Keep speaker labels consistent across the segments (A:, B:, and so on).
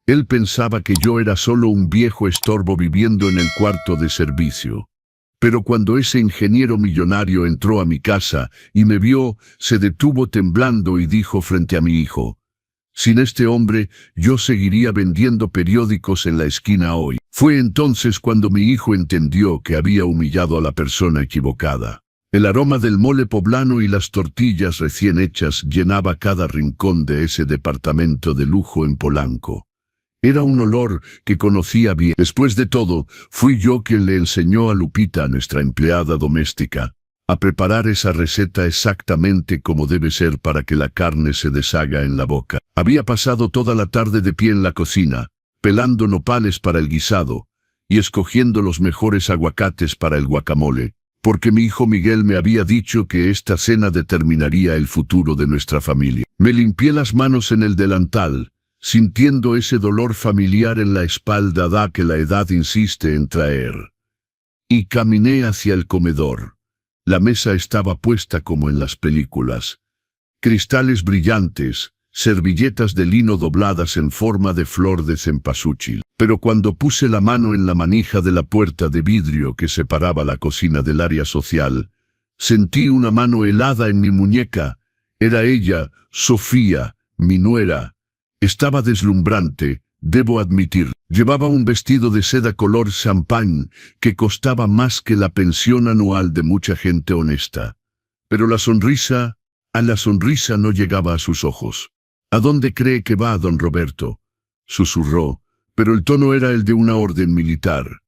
A: Él pensaba que yo era solo un viejo estorbo viviendo en el cuarto de servicio. Pero cuando ese ingeniero millonario entró a mi casa y me vio, se detuvo temblando y dijo frente a mi hijo: «Sin este hombre, yo seguiría vendiendo periódicos en la esquina hoy». Fue entonces cuando mi hijo entendió que había humillado a la persona equivocada. El aroma del mole poblano y las tortillas recién hechas llenaba cada rincón de ese departamento de lujo en Polanco. Era un olor que conocía bien. Después de todo, fui yo quien le enseñó a Lupita, nuestra empleada doméstica, a preparar esa receta exactamente como debe ser para que la carne se deshaga en la boca. Había pasado toda la tarde de pie en la cocina, pelando nopales para el guisado y escogiendo los mejores aguacates para el guacamole, porque mi hijo Miguel me había dicho que esta cena determinaría el futuro de nuestra familia. Me limpié las manos en el delantal, sintiendo ese dolor familiar en la espalda que la edad insiste en traer. Y caminé hacia el comedor. La mesa estaba puesta como en las películas. Cristales brillantes, servilletas de lino dobladas en forma de flor de cempasúchil. Pero cuando puse la mano en la manija de la puerta de vidrio que separaba la cocina del área social, sentí una mano helada en mi muñeca. Era ella, Sofía, mi nuera. Estaba deslumbrante, debo admitir. Llevaba un vestido de seda color champán que costaba más que la pensión anual de mucha gente honesta. Pero a la sonrisa no llegaba a sus ojos. «¿A dónde cree que va, don Roberto?», susurró, pero el tono era el de una orden militar.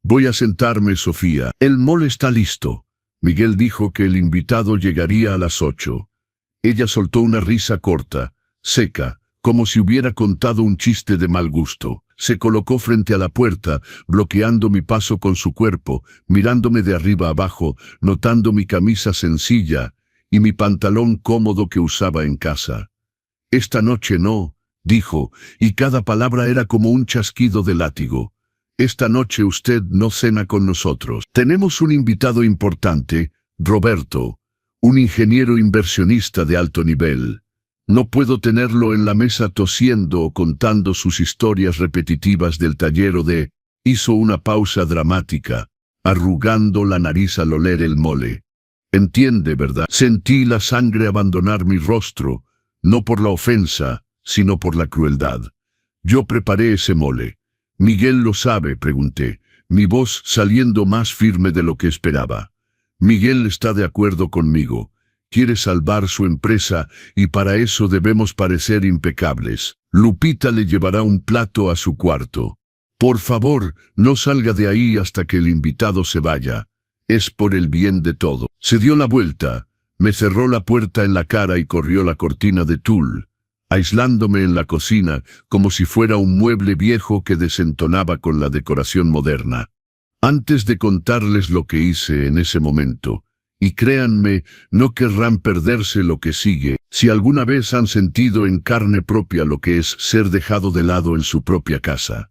A: «Voy a sentarme, Sofía». «El mole está listo». Miguel dijo que el invitado llegaría a las 8. Ella soltó una risa corta, seca, como si hubiera contado un chiste de mal gusto. Se colocó frente a la puerta, bloqueando mi paso con su cuerpo, mirándome de arriba abajo, notando mi camisa sencilla y mi pantalón cómodo que usaba en casa. «Esta noche no», dijo, y cada palabra era como un chasquido de látigo. «Esta noche usted no cena con nosotros. Tenemos un invitado importante, Roberto, un ingeniero inversionista de alto nivel. No puedo tenerlo en la mesa tosiendo o contando sus historias repetitivas del taller de...». Hizo una pausa dramática, arrugando la nariz al oler el mole. «Entiende, ¿verdad?». Sentí la sangre abandonar mi rostro, no por la ofensa, sino por la crueldad. «Yo preparé ese mole». «¿Miguel lo sabe?», pregunté, mi voz saliendo más firme de lo que esperaba. «Miguel está de acuerdo conmigo. Quiere salvar su empresa y para eso debemos parecer impecables. Lupita le llevará un plato a su cuarto. Por favor, no salga de ahí hasta que el invitado se vaya. Es por el bien de todo». Se dio la vuelta, me cerró la puerta en la cara y corrió la cortina de tul, aislándome en la cocina como si fuera un mueble viejo que desentonaba con la decoración moderna. Antes de contarles lo que hice en ese momento, y créanme, no querrán perderse lo que sigue, si alguna vez han sentido en carne propia lo que es ser dejado de lado en su propia casa.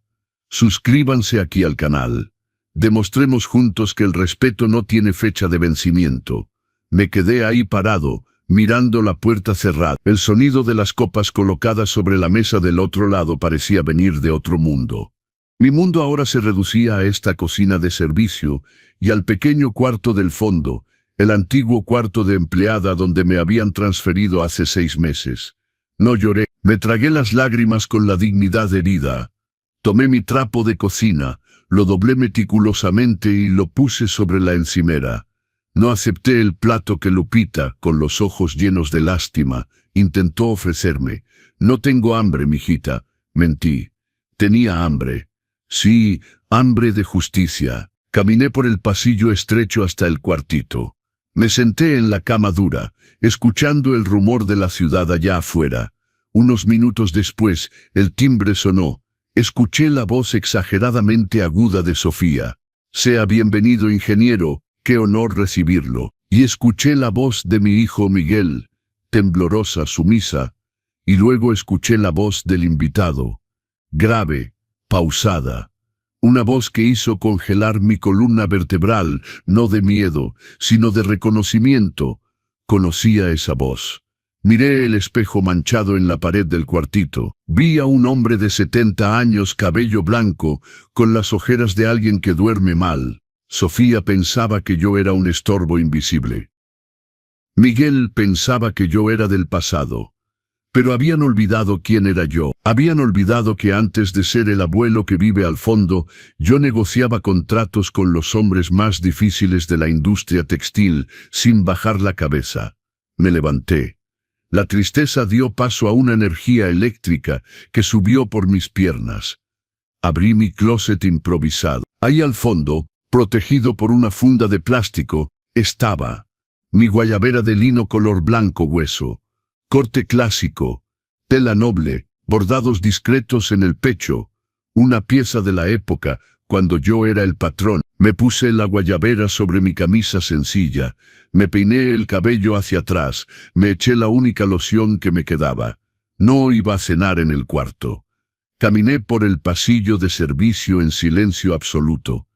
A: Suscríbanse aquí al canal. Demostremos juntos que el respeto no tiene fecha de vencimiento. Me quedé ahí parado, mirando la puerta cerrada. El sonido de las copas colocadas sobre la mesa del otro lado parecía venir de otro mundo. Mi mundo ahora se reducía a esta cocina de servicio y al pequeño cuarto del fondo, el antiguo cuarto de empleada donde me habían transferido hace 6 meses. No lloré, me tragué las lágrimas con la dignidad herida. Tomé mi trapo de cocina, lo doblé meticulosamente y lo puse sobre la encimera. No acepté el plato que Lupita, con los ojos llenos de lástima, intentó ofrecerme. «No tengo hambre, mijita», mentí. Tenía hambre. Sí, hambre de justicia. Caminé por el pasillo estrecho hasta el cuartito. Me senté en la cama dura, escuchando el rumor de la ciudad allá afuera. Unos minutos después, el timbre sonó. Escuché la voz exageradamente aguda de Sofía. «Sea bienvenido, ingeniero. Qué honor recibirlo». Y escuché la voz de mi hijo Miguel, temblorosa, sumisa, y luego escuché la voz del invitado, grave, pausada. Una voz que hizo congelar mi columna vertebral, no de miedo, sino de reconocimiento. Conocía esa voz. Miré el espejo manchado en la pared del cuartito. Vi a un hombre de 70 años, cabello blanco, con las ojeras de alguien que duerme mal. Sofía pensaba que yo era un estorbo invisible. Miguel pensaba que yo era del pasado. Pero habían olvidado quién era yo. Habían olvidado que antes de ser el abuelo que vive al fondo, yo negociaba contratos con los hombres más difíciles de la industria textil, sin bajar la cabeza. Me levanté. La tristeza dio paso a una energía eléctrica que subió por mis piernas. Abrí mi closet improvisado. Ahí al fondo, protegido por una funda de plástico, estaba mi guayabera de lino color blanco hueso, corte clásico, tela noble, bordados discretos en el pecho, una pieza de la época, cuando yo era el patrón. Me puse la guayabera sobre mi camisa sencilla, me peiné el cabello hacia atrás, me eché la única loción que me quedaba. No iba a cenar en el cuarto. Caminé por el pasillo de servicio en silencio absoluto.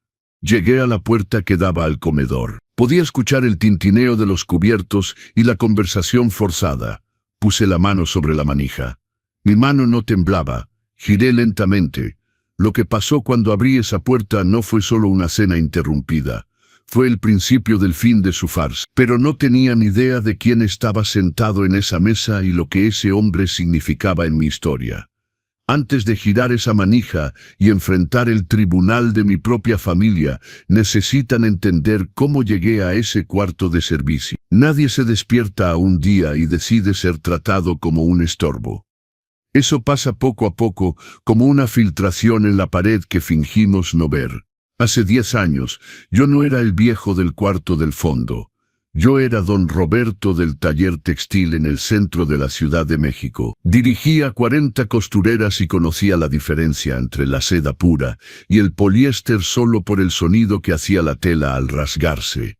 A: Llegué a la puerta que daba al comedor. Podía escuchar el tintineo de los cubiertos y la conversación forzada. Puse la mano sobre la manija. Mi mano no temblaba. Giré lentamente. Lo que pasó cuando abrí esa puerta no fue solo una cena interrumpida. Fue el principio del fin de su farsa. Pero no tenía ni idea de quién estaba sentado en esa mesa y lo que ese hombre significaba en mi historia. Antes de girar esa manija y enfrentar el tribunal de mi propia familia, necesitan entender cómo llegué a ese cuarto de servicio. Nadie se despierta a un día y decide ser tratado como un estorbo. Eso pasa poco a poco, como una filtración en la pared que fingimos no ver. Hace 10 años, yo no era el viejo del cuarto del fondo. Yo era don Roberto del taller textil en el centro de la Ciudad de México. Dirigía 40 costureras y conocía la diferencia entre la seda pura y el poliéster solo por el sonido que hacía la tela al rasgarse.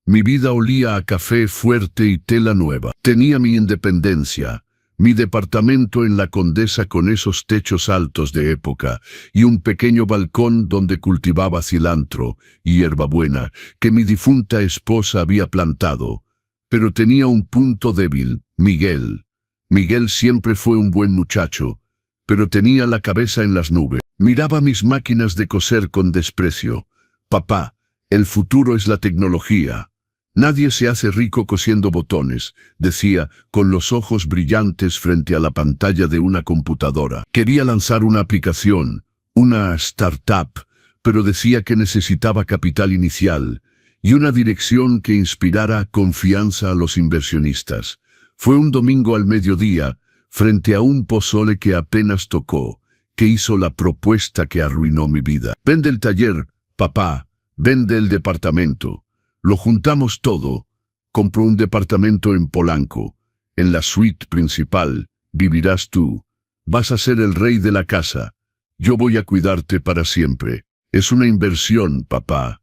A: Mi vida olía a café fuerte y tela nueva. Tenía mi independencia. Mi departamento en la Condesa con esos techos altos de época y un pequeño balcón donde cultivaba cilantro y hierbabuena que mi difunta esposa había plantado. Pero tenía un punto débil, Miguel. Miguel siempre fue un buen muchacho, pero tenía la cabeza en las nubes. Miraba mis máquinas de coser con desprecio. Papá, el futuro es la tecnología. Nadie se hace rico cosiendo botones, decía, con los ojos brillantes frente a la pantalla de una computadora. Quería lanzar una aplicación, una startup, pero decía que necesitaba capital inicial y una dirección que inspirara confianza a los inversionistas. Fue un domingo al mediodía, frente a un pozole que apenas tocó, que hizo la propuesta que arruinó mi vida. Vende el taller, papá, vende el departamento. Lo juntamos todo. Compro un departamento en Polanco. En la suite principal, vivirás tú. Vas a ser el rey de la casa. Yo voy a cuidarte para siempre. Es una inversión, papá.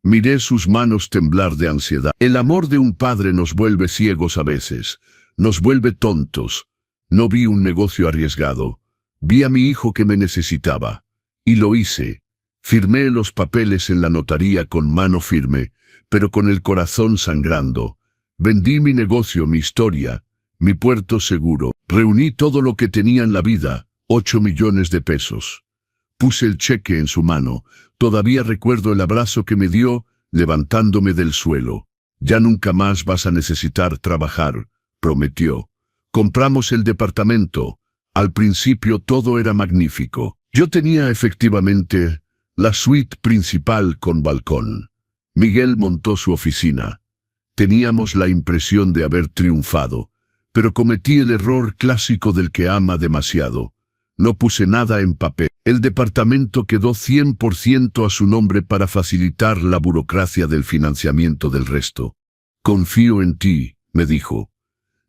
A: Miré sus manos temblar de ansiedad. El amor de un padre nos vuelve ciegos a veces. Nos vuelve tontos. No vi un negocio arriesgado. Vi a mi hijo que me necesitaba. Y lo hice. Firmé los papeles en la notaría con mano firme, pero con el corazón sangrando. Vendí mi negocio, mi historia, mi puerto seguro. Reuní todo lo que tenía en la vida, 8 millones de pesos. Puse el cheque en su mano. Todavía recuerdo el abrazo que me dio, levantándome del suelo. Ya nunca más vas a necesitar trabajar, prometió. Compramos el departamento. Al principio todo era magnífico. Yo tenía efectivamente la suite principal con balcón. Miguel montó su oficina. Teníamos la impresión de haber triunfado, pero cometí el error clásico del que ama demasiado. No puse nada en papel. El departamento quedó 100% a su nombre para facilitar la burocracia del financiamiento del resto. Confío en ti, me dijo.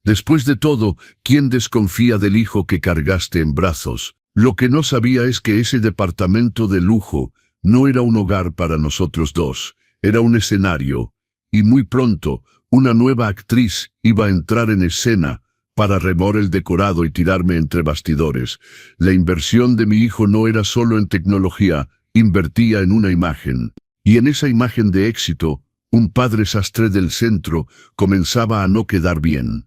A: Después de todo, ¿quién desconfía del hijo que cargaste en brazos? Lo que no sabía es que ese departamento de lujo no era un hogar para nosotros dos. Era un escenario, y muy pronto, una nueva actriz iba a entrar en escena para remover el decorado y tirarme entre bastidores. La inversión de mi hijo no era solo en tecnología, invertía en una imagen. Y en esa imagen de éxito, un padre sastre del centro comenzaba a no quedar bien.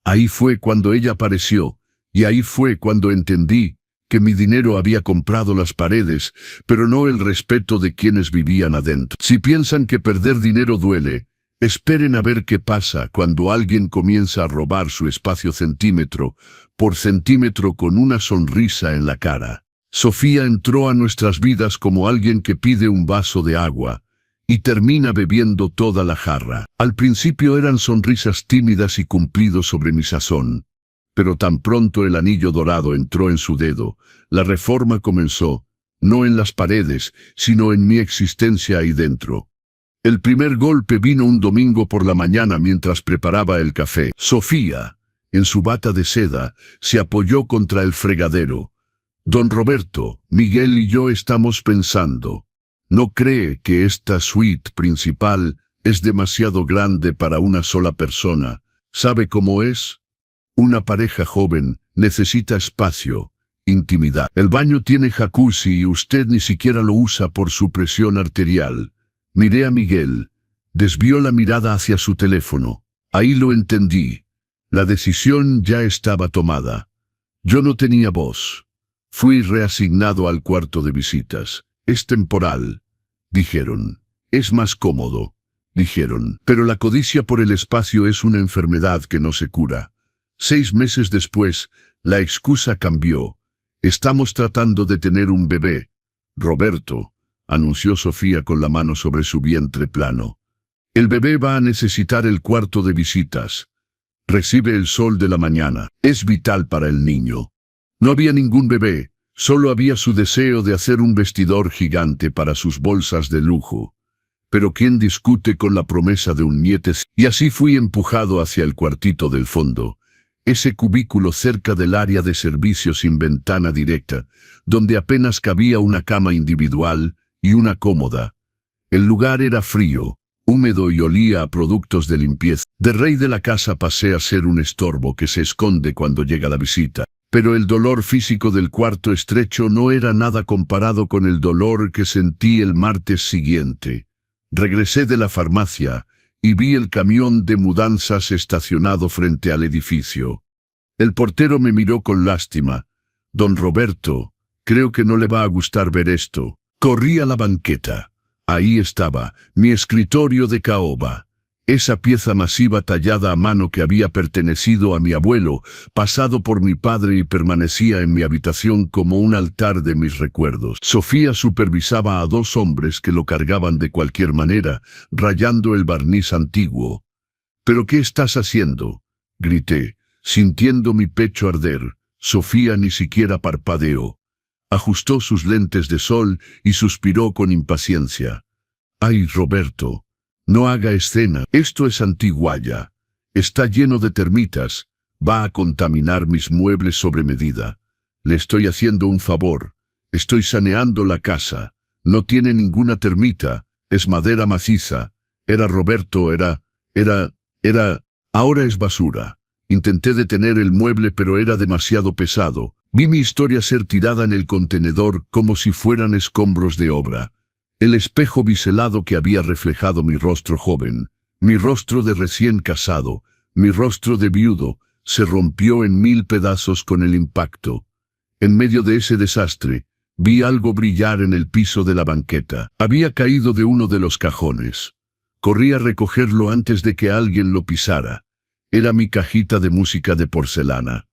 A: Ahí fue cuando ella apareció, y ahí fue cuando entendí que mi dinero había comprado las paredes, pero no el respeto de quienes vivían adentro. Si piensan que perder dinero duele, esperen a ver qué pasa cuando alguien comienza a robar su espacio centímetro por centímetro con una sonrisa en la cara. Sofía entró a nuestras vidas como alguien que pide un vaso de agua y termina bebiendo toda la jarra. Al principio eran sonrisas tímidas y cumplidos sobre mi sazón. Pero tan pronto el anillo dorado entró en su dedo, la reforma comenzó, no en las paredes, sino en mi existencia ahí dentro. El primer golpe vino un domingo por la mañana mientras preparaba el café. Sofía, en su bata de seda, se apoyó contra el fregadero. Don Roberto, Miguel y yo estamos pensando. ¿No cree que esta suite principal es demasiado grande para una sola persona? ¿Sabe cómo es? Una pareja joven necesita espacio, intimidad. El baño tiene jacuzzi y usted ni siquiera lo usa por su presión arterial. Miré a Miguel. Desvió la mirada hacia su teléfono. Ahí lo entendí. La decisión ya estaba tomada. Yo no tenía voz. Fui reasignado al cuarto de visitas. Es temporal, dijeron. Es más cómodo, dijeron. Pero la codicia por el espacio es una enfermedad que no se cura. 6 meses después, la excusa cambió. Estamos tratando de tener un bebé. Roberto, anunció Sofía con la mano sobre su vientre plano. El bebé va a necesitar el cuarto de visitas. Recibe el sol de la mañana. Es vital para el niño. No había ningún bebé, solo había su deseo de hacer un vestidor gigante para sus bolsas de lujo. Pero ¿quién discute con la promesa de un nieto? Y así fui empujado hacia el cuartito del fondo. Ese cubículo cerca del área de servicio sin ventana directa, donde apenas cabía una cama individual y una cómoda. El lugar era frío, húmedo y olía a productos de limpieza. De rey de la casa pasé a ser un estorbo que se esconde cuando llega la visita. Pero el dolor físico del cuarto estrecho no era nada comparado con el dolor que sentí el martes siguiente. Regresé de la farmacia y vi el camión de mudanzas estacionado frente al edificio. El portero me miró con lástima. Don Roberto, creo que no le va a gustar ver esto. Corrí a la banqueta. Ahí estaba, mi escritorio de caoba. Esa pieza masiva tallada a mano que había pertenecido a mi abuelo, pasado por mi padre y permanecía en mi habitación como un altar de mis recuerdos. Sofía supervisaba a 2 hombres que lo cargaban de cualquier manera, rayando el barniz antiguo. ¿Pero qué estás haciendo?, grité, sintiendo mi pecho arder. Sofía ni siquiera parpadeó. Ajustó sus lentes de sol y suspiró con impaciencia. «Ay, Roberto, no haga escena. Esto es Antiguaya. Está lleno de termitas. Va a contaminar mis muebles sobre medida. Le estoy haciendo un favor. Estoy saneando la casa. No tiene ninguna termita. Es madera maciza. Era Roberto, era... Ahora es basura. Intenté detener el mueble, pero era demasiado pesado. Vi mi historia ser tirada en el contenedor como si fueran escombros de obra. El espejo biselado que había reflejado mi rostro joven, mi rostro de recién casado, mi rostro de viudo, se rompió en 1000 pedazos con el impacto. En medio de ese desastre, vi algo brillar en el piso de la banqueta. Había caído de uno de los cajones. Corrí a recogerlo antes de que alguien lo pisara. Era mi cajita de música de porcelana.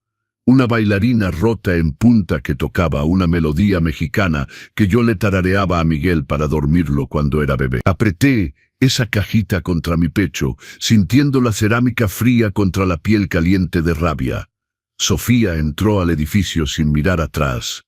A: Una bailarina rota en punta que tocaba una melodía mexicana que yo le tarareaba a Miguel para dormirlo cuando era bebé. Apreté esa cajita contra mi pecho, sintiendo la cerámica fría contra la piel caliente de rabia. Sofía entró al edificio sin mirar atrás.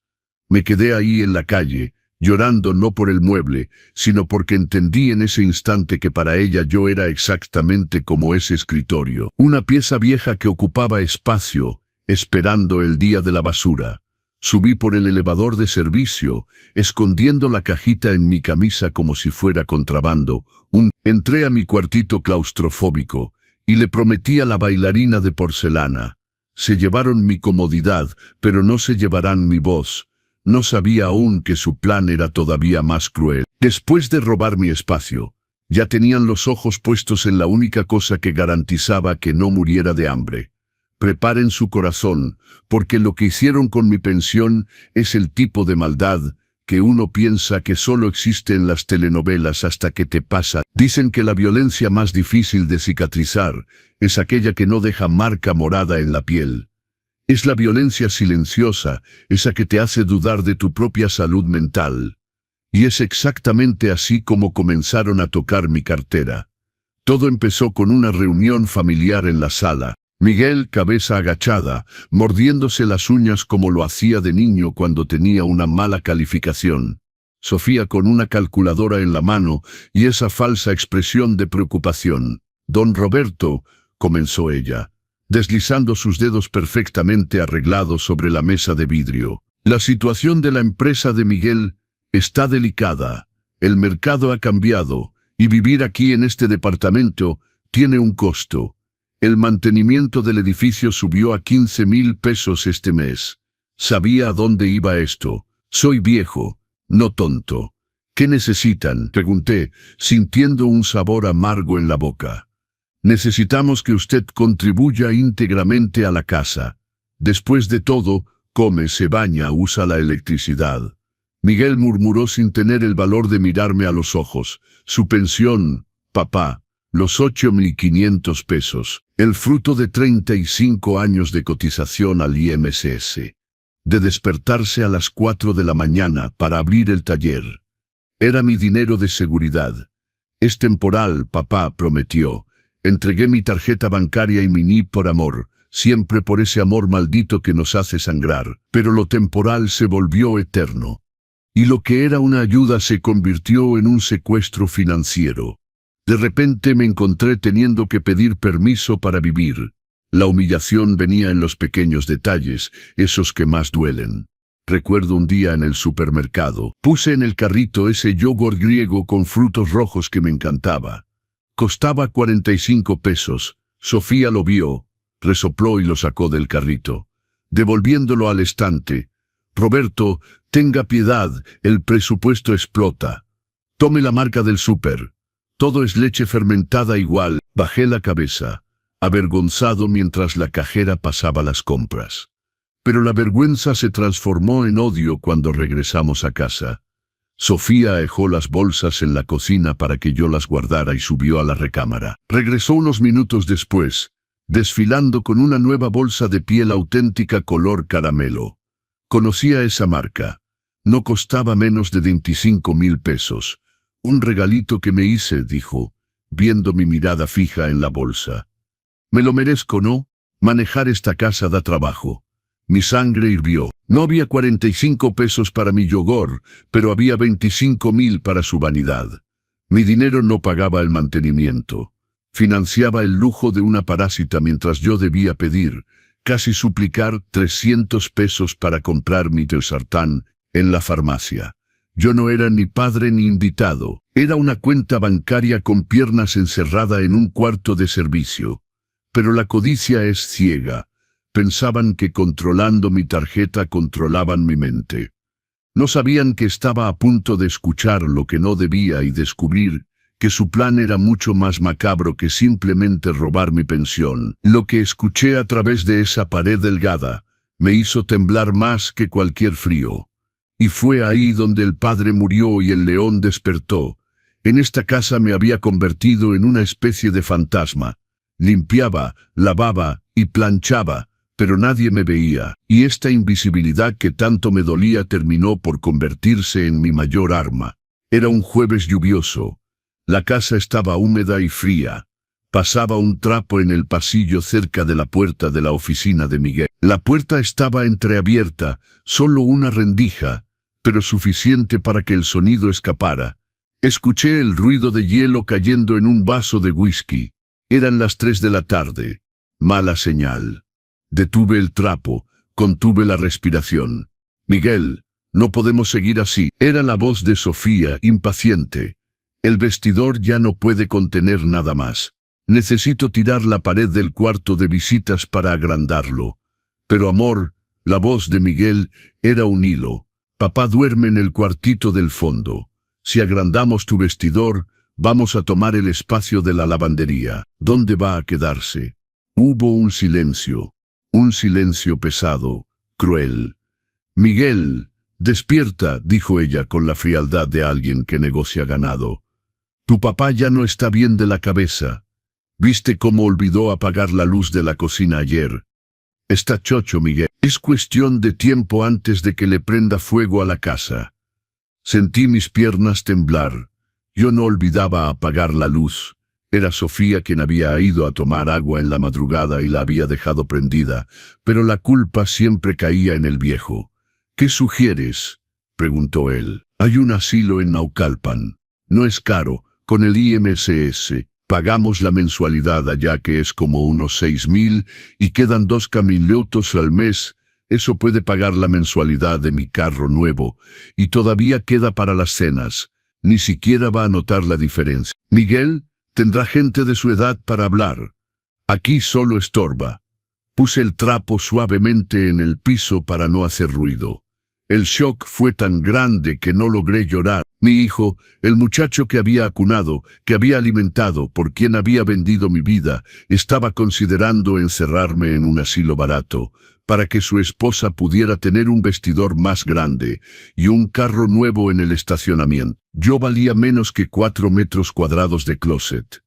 A: Me quedé ahí en la calle, llorando no por el mueble, sino porque entendí en ese instante que para ella yo era exactamente como ese escritorio. Una pieza vieja que ocupaba espacio, esperando el día de la basura. Subí por el elevador de servicio, escondiendo la cajita en mi camisa como si fuera contrabando. Entré a mi cuartito claustrofóbico y le prometí a la bailarina de porcelana. Se llevaron mi comodidad, pero no se llevarán mi voz. No sabía aún que su plan era todavía más cruel. Después de robar mi espacio, ya tenían los ojos puestos en la única cosa que garantizaba que no muriera de hambre. Preparen su corazón, porque lo que hicieron con mi pensión es el tipo de maldad que uno piensa que solo existe en las telenovelas hasta que te pasa. Dicen que la violencia más difícil de cicatrizar es aquella que no deja marca morada en la piel. Es la violencia silenciosa, esa que te hace dudar de tu propia salud mental. Y es exactamente así como comenzaron a tocar mi cartera. Todo empezó con una reunión familiar en la sala. Miguel, cabeza agachada, mordiéndose las uñas como lo hacía de niño cuando tenía una mala calificación. Sofía con una calculadora en la mano y esa falsa expresión de preocupación. «Don Roberto», comenzó ella, deslizando sus dedos perfectamente arreglados sobre la mesa de vidrio. «La situación de la empresa de Miguel está delicada. El mercado ha cambiado y vivir aquí en este departamento tiene un costo. El mantenimiento del edificio subió a 15,000 pesos este mes. Sabía a dónde iba esto. Soy viejo, no tonto. ¿Qué necesitan?», pregunté, sintiendo un sabor amargo en la boca. «Necesitamos que usted contribuya íntegramente a la casa. Después de todo, come, se baña, usa la electricidad». Miguel murmuró sin tener el valor de mirarme a los ojos. «Su pensión, papá, los 8,500 pesos, el fruto de 35 años de cotización al IMSS. De despertarse a las 4 de la mañana para abrir el taller. Era mi dinero de seguridad. Es temporal, papá», prometió. Entregué mi tarjeta bancaria y mi NIP por amor, siempre por ese amor maldito que nos hace sangrar. Pero lo temporal se volvió eterno. Y lo que era una ayuda se convirtió en un secuestro financiero. De repente me encontré teniendo que pedir permiso para vivir. La humillación venía en los pequeños detalles, esos que más duelen. Recuerdo un día en el supermercado. Puse en el carrito ese yogur griego con frutos rojos que me encantaba. Costaba 45 pesos. Sofía lo vio, resopló y lo sacó del carrito, devolviéndolo al estante. «Roberto, tenga piedad, el presupuesto explota. Tome la marca del súper. Todo es leche fermentada igual». Bajé la cabeza, avergonzado mientras la cajera pasaba las compras. Pero la vergüenza se transformó en odio cuando regresamos a casa. Sofía dejó las bolsas en la cocina para que yo las guardara y subió a la recámara. Regresó unos minutos después, desfilando con una nueva bolsa de piel auténtica color caramelo. Conocía esa marca. No costaba menos de 25,000 pesos. «Un regalito que me hice», dijo, viendo mi mirada fija en la bolsa. «Me lo merezco, ¿no? Manejar esta casa da trabajo». Mi sangre hirvió. No había 45 pesos para mi yogur, pero había 25,000 para su vanidad. Mi dinero no pagaba el mantenimiento. Financiaba el lujo de una parásita mientras yo debía pedir, casi suplicar 300 pesos para comprar mi teosartán en la farmacia. Yo no era ni padre ni invitado. Era una cuenta bancaria con piernas encerrada en un cuarto de servicio. Pero la codicia es ciega. Pensaban que controlando mi tarjeta controlaban mi mente. No sabían que estaba a punto de escuchar lo que no debía y descubrir que su plan era mucho más macabro que simplemente robar mi pensión. Lo que escuché a través de esa pared delgada me hizo temblar más que cualquier frío. Y fue ahí donde el padre murió y el león despertó. En esta casa me había convertido en una especie de fantasma. Limpiaba, lavaba y planchaba, pero nadie me veía, y esta invisibilidad que tanto me dolía terminó por convertirse en mi mayor arma. Era un jueves lluvioso. La casa estaba húmeda y fría. Pasaba un trapo en el pasillo cerca de la puerta de la oficina de Miguel. La puerta estaba entreabierta, solo una rendija, pero suficiente para que el sonido escapara. Escuché el ruido de hielo cayendo en un vaso de whisky. Eran las 3 de la tarde. Mala señal. Detuve el trapo, contuve la respiración. «Miguel, no podemos seguir así». Era la voz de Sofía, impaciente. «El vestidor ya no puede contener nada más. Necesito tirar la pared del cuarto de visitas para agrandarlo». «Pero amor», la voz de Miguel era un hilo. «Papá duerme en el cuartito del fondo. Si agrandamos tu vestidor, vamos a tomar el espacio de la lavandería. ¿Dónde va a quedarse?» Hubo un silencio. Un silencio pesado, cruel. «Miguel, despierta», dijo ella con la frialdad de alguien que negocia ganado. «Tu papá ya no está bien de la cabeza. ¿Viste cómo olvidó apagar la luz de la cocina ayer? Está chocho, Miguel. Es cuestión de tiempo antes de que le prenda fuego a la casa». Sentí mis piernas temblar. Yo no olvidaba apagar la luz. Era Sofía quien había ido a tomar agua en la madrugada y la había dejado prendida, pero la culpa siempre caía en el viejo. «¿Qué sugieres?», preguntó él. «Hay un asilo en Naucalpan. No es caro, con el IMSS. Pagamos la mensualidad allá, que es como unos 6.000, y quedan 2 camillotos al mes. Eso puede pagar la mensualidad de mi carro nuevo, y todavía queda para las cenas. Ni siquiera va a notar la diferencia. Miguel tendrá gente de su edad para hablar. Aquí solo estorba». Puse el trapo suavemente en el piso para no hacer ruido. El shock fue tan grande que no logré llorar. Mi hijo, el muchacho que había acunado, que había alimentado, por quien había vendido mi vida, estaba considerando encerrarme en un asilo barato, para que su esposa pudiera tener un vestidor más grande y un carro nuevo en el estacionamiento. Yo valía menos que 4 metros cuadrados de closet.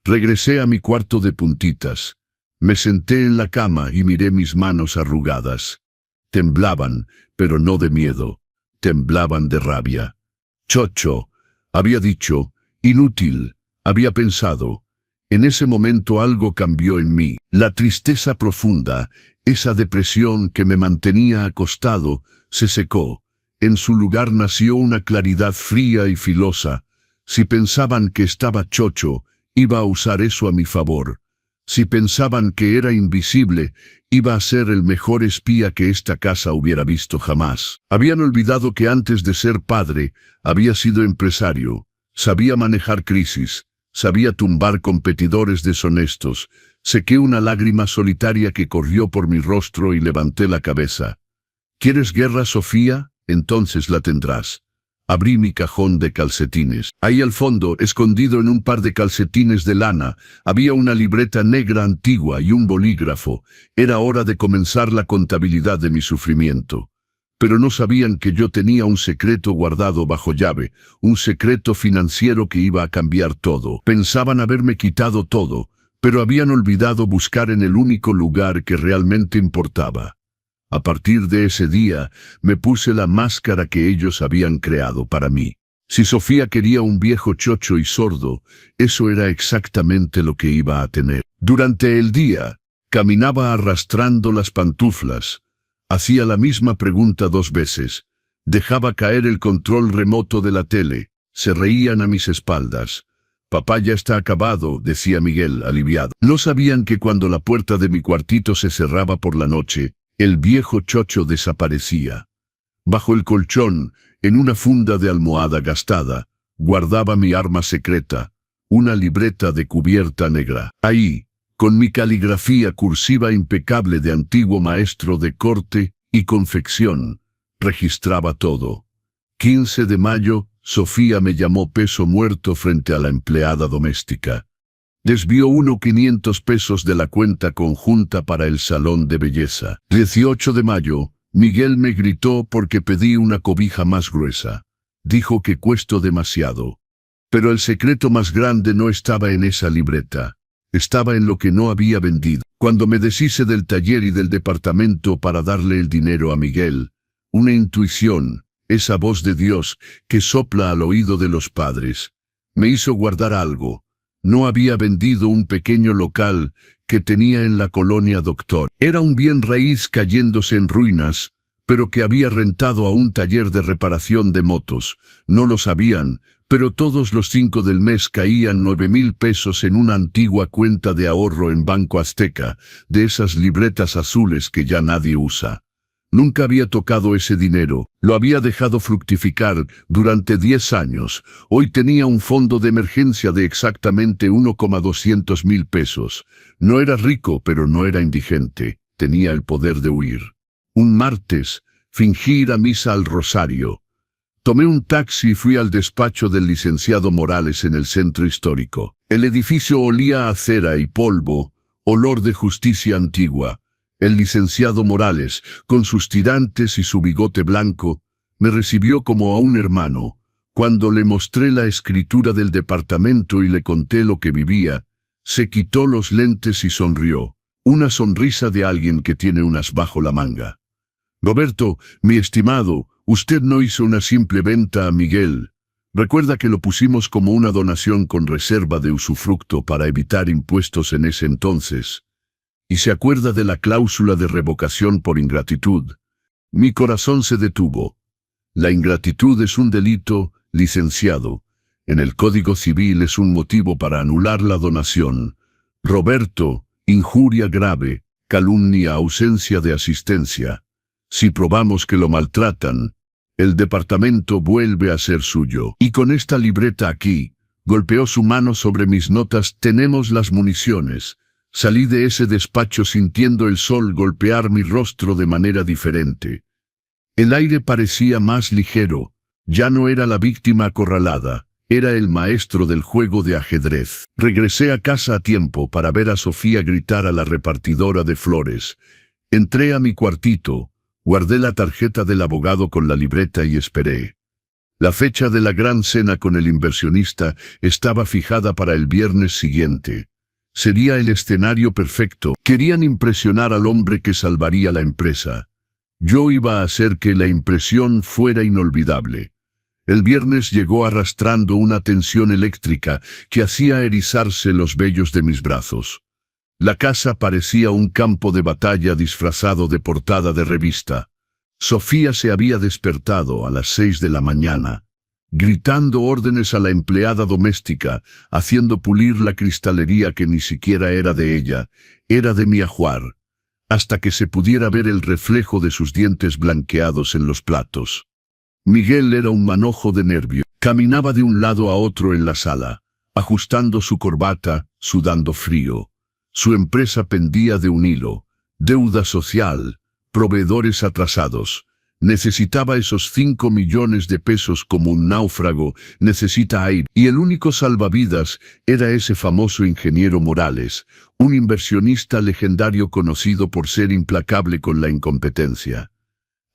A: Regresé a mi cuarto de puntitas. Me senté en la cama y miré mis manos arrugadas. Temblaban, pero no de miedo. Temblaban de rabia. «Chocho», había dicho. «Inútil», había pensado. En ese momento algo cambió en mí. La tristeza profunda, esa depresión que me mantenía acostado, se secó. En su lugar nació una claridad fría y filosa. Si pensaban que estaba chocho, iba a usar eso a mi favor. Si pensaban que era invisible, iba a ser el mejor espía que esta casa hubiera visto jamás. Habían olvidado que antes de ser padre, había sido empresario. Sabía manejar crisis, sabía tumbar competidores deshonestos. Sequé una lágrima solitaria que corrió por mi rostro y levanté la cabeza. «¿Quieres guerra, Sofía? Entonces la tendrás». Abrí mi cajón de calcetines. Ahí al fondo, escondido en un par de calcetines de lana, había una libreta negra antigua y un bolígrafo. Era hora de comenzar la contabilidad de mi sufrimiento. Pero no sabían que yo tenía un secreto guardado bajo llave, un secreto financiero que iba a cambiar todo. Pensaban haberme quitado todo, pero habían olvidado buscar en el único lugar que realmente importaba. A partir de ese día, me puse la máscara que ellos habían creado para mí. Si Sofía quería un viejo chocho y sordo, eso era exactamente lo que iba a tener. Durante el día, caminaba arrastrando las pantuflas. Hacía la misma pregunta 2 veces. Dejaba caer el control remoto de la tele. Se reían a mis espaldas. «Papá ya está acabado», decía Miguel, aliviado. No sabían que cuando la puerta de mi cuartito se cerraba por la noche, el viejo chocho desaparecía. Bajo el colchón, en una funda de almohada gastada, guardaba mi arma secreta, una libreta de cubierta negra. Ahí, con mi caligrafía cursiva impecable de antiguo maestro de corte y confección, registraba todo. 15 de mayo, Sofía me llamó peso muerto frente a la empleada doméstica. Desvió 500 pesos de la cuenta conjunta para el salón de belleza. 18 de mayo, Miguel me gritó porque pedí una cobija más gruesa. Dijo que cuesto demasiado. Pero el secreto más grande no estaba en esa libreta. Estaba en lo que no había vendido. Cuando me deshice del taller y del departamento para darle el dinero a Miguel, una intuición, esa voz de Dios que sopla al oído de los padres, me hizo guardar algo. No había vendido un pequeño local que tenía en la colonia Doctor. Era un bien raíz cayéndose en ruinas, pero que había rentado a un taller de reparación de motos. No lo sabían, pero todos los 5 del mes caían 9,000 pesos en una antigua cuenta de ahorro en Banco Azteca, de esas libretas azules que ya nadie usa. Nunca había tocado ese dinero, lo había dejado fructificar durante 10 años. Hoy tenía un fondo de emergencia de exactamente 1,200,000 pesos. No era rico, pero no era indigente. Tenía el poder de huir. Un martes, fingí ir a misa al Rosario. Tomé un taxi y fui al despacho del licenciado Morales en el centro histórico. El edificio olía a cera y polvo, olor de justicia antigua. El licenciado Morales, con sus tirantes y su bigote blanco, me recibió como a un hermano. Cuando le mostré la escritura del departamento y le conté lo que vivía, se quitó los lentes y sonrió. Una sonrisa de alguien que tiene un as bajo la manga. Roberto, mi estimado, usted no hizo una simple venta a Miguel. Recuerda que lo pusimos como una donación con reserva de usufructo para evitar impuestos en ese entonces. Y se acuerda de la cláusula de revocación por ingratitud. Mi corazón se detuvo. La ingratitud es un delito, licenciado. En el Código Civil es un motivo para anular la donación. Roberto, injuria grave, calumnia, ausencia de asistencia. Si probamos que lo maltratan, el departamento vuelve a ser suyo. Y con esta libreta aquí, golpeó su mano sobre mis notas, tenemos las municiones. Salí de ese despacho sintiendo el sol golpear mi rostro de manera diferente. El aire parecía más ligero. Ya no era la víctima acorralada, era el maestro del juego de ajedrez. Regresé a casa a tiempo para ver a Sofía gritar a la repartidora de flores. Entré a mi cuartito, guardé la tarjeta del abogado con la libreta y esperé. La fecha de la gran cena con el inversionista estaba fijada para el viernes siguiente. Sería el escenario perfecto. Querían impresionar al hombre que salvaría la empresa. Yo iba a hacer que la impresión fuera inolvidable. El viernes llegó arrastrando una tensión eléctrica que hacía erizarse los vellos de mis brazos. La casa parecía un campo de batalla disfrazado de portada de revista. Sofía se había despertado a las 6 de la mañana, gritando órdenes a la empleada doméstica, haciendo pulir la cristalería que ni siquiera era de ella, era de mi ajuar, hasta que se pudiera ver el reflejo de sus dientes blanqueados en los platos. Miguel era un manojo de nervio. Caminaba de un lado a otro en la sala, ajustando su corbata, sudando frío. Su empresa pendía de un hilo, deuda social, proveedores atrasados. Necesitaba esos 5 millones de pesos como un náufrago necesita aire. Y el único salvavidas era ese famoso ingeniero Morales, un inversionista legendario conocido por ser implacable con la incompetencia.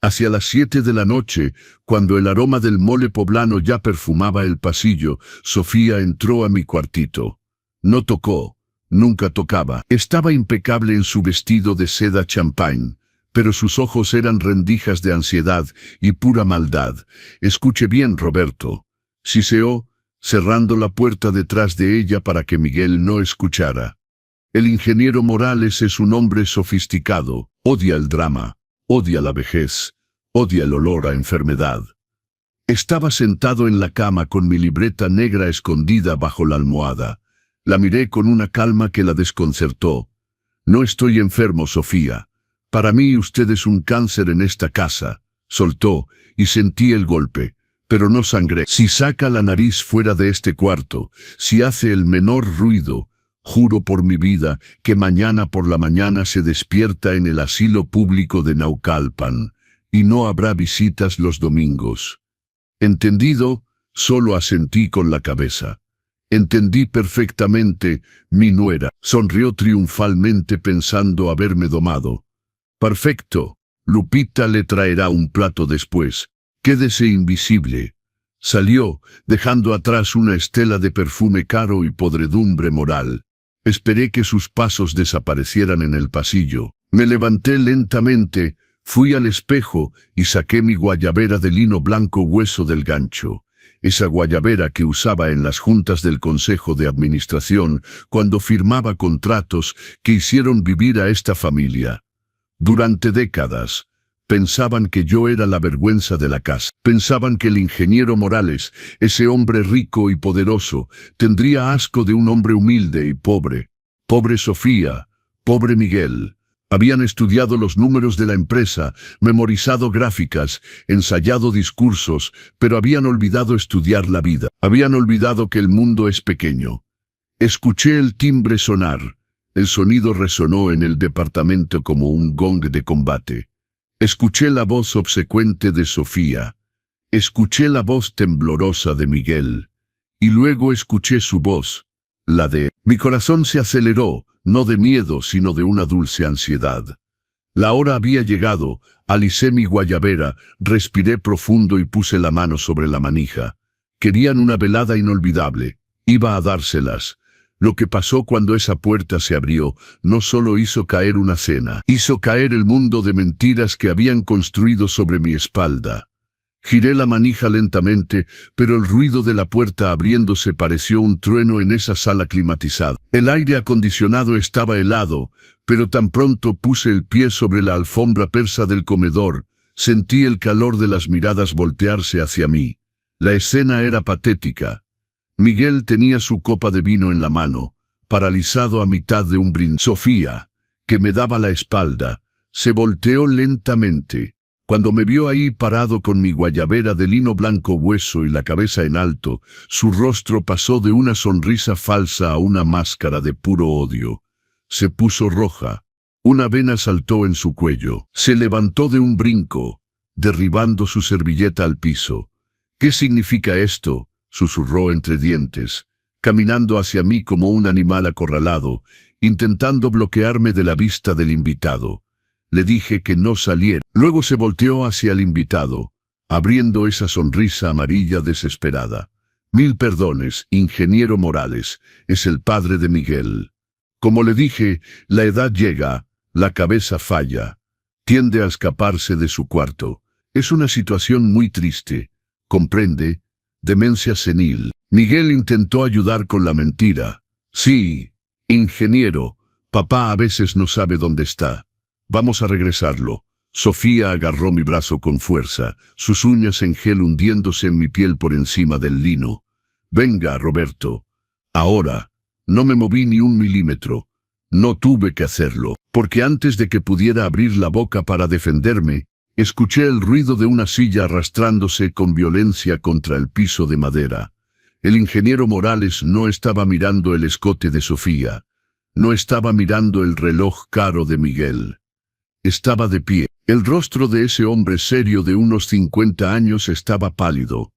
A: Hacia las 7 de la noche, cuando el aroma del mole poblano ya perfumaba el pasillo, Sofía entró a mi cuartito. No tocó, nunca tocaba. Estaba impecable en su vestido de seda champagne, pero sus ojos eran rendijas de ansiedad y pura maldad. Escuche bien, Roberto. Siseó, cerrando la puerta detrás de ella para que Miguel no escuchara. El ingeniero Morales es un hombre sofisticado, odia el drama, odia la vejez, odia el olor a enfermedad. Estaba sentado en la cama con mi libreta negra escondida bajo la almohada. La miré con una calma que la desconcertó. No estoy enfermo, Sofía. Para mí usted es un cáncer en esta casa. Soltó, y sentí el golpe, pero no sangré. Si saca la nariz fuera de este cuarto, si hace el menor ruido, juro por mi vida que mañana por la mañana se despierta en el asilo público de Naucalpan, y no habrá visitas los domingos. ¿Entendido? Solo asentí con la cabeza. Entendí perfectamente, mi nuera. Sonrió triunfalmente pensando haberme domado. Perfecto. Lupita le traerá un plato después. Quédese invisible. Salió, dejando atrás una estela de perfume caro y podredumbre moral. Esperé que sus pasos desaparecieran en el pasillo. Me levanté lentamente, fui al espejo y saqué mi guayabera de lino blanco hueso del gancho. Esa guayabera que usaba en las juntas del Consejo de Administración cuando firmaba contratos que hicieron vivir a esta familia. Durante décadas, pensaban que yo era la vergüenza de la casa. Pensaban que el ingeniero Morales, ese hombre rico y poderoso, tendría asco de un hombre humilde y pobre. Pobre Sofía, pobre Miguel. Habían estudiado los números de la empresa, memorizado gráficas, ensayado discursos, pero habían olvidado estudiar la vida. Habían olvidado que el mundo es pequeño. Escuché el timbre sonar. El sonido resonó en el departamento como un gong de combate. Escuché la voz obsecuente de Sofía. Escuché la voz temblorosa de Miguel. Y luego escuché su voz, la de... Mi corazón se aceleró, no de miedo, sino de una dulce ansiedad. La hora había llegado, alicé mi guayabera, respiré profundo y puse la mano sobre la manija. Querían una velada inolvidable, iba a dárselas. Lo que pasó cuando esa puerta se abrió, no solo hizo caer una cena, hizo caer el mundo de mentiras que habían construido sobre mi espalda. Giré la manija lentamente, pero el ruido de la puerta abriéndose pareció un trueno en esa sala climatizada. El aire acondicionado estaba helado, pero tan pronto puse el pie sobre la alfombra persa del comedor, sentí el calor de las miradas voltearse hacia mí. La escena era patética. Miguel tenía su copa de vino en la mano, paralizado a mitad de un brindis. Sofía, que me daba la espalda, se volteó lentamente. Cuando me vio ahí parado con mi guayabera de lino blanco hueso y la cabeza en alto, su rostro pasó de una sonrisa falsa a una máscara de puro odio. Se puso roja. Una vena saltó en su cuello. Se levantó de un brinco, derribando su servilleta al piso. «¿Qué significa esto?», susurró entre dientes, caminando hacia mí como un animal acorralado, intentando bloquearme de la vista del invitado. Le dije que no saliera. Luego se volteó hacia el invitado, abriendo esa sonrisa amarilla desesperada. «Mil perdones, ingeniero Morales, es el padre de Miguel. Como le dije, la edad llega, la cabeza falla, tiende a escaparse de su cuarto. Es una situación muy triste, ¿comprende? Demencia senil». Miguel intentó ayudar con la mentira. «Sí, ingeniero, papá a veces no sabe dónde está. Vamos a regresarlo». Sofía agarró mi brazo con fuerza, sus uñas en gel hundiéndose en mi piel por encima del lino. «Venga, Roberto. Ahora». No me moví ni un milímetro. No tuve que hacerlo, porque antes de que pudiera abrir la boca para defenderme, escuché el ruido de una silla arrastrándose con violencia contra el piso de madera. El ingeniero Morales no estaba mirando el escote de Sofía. No estaba mirando el reloj caro de Miguel. Estaba de pie. El rostro de ese hombre serio de unos 50 años estaba pálido.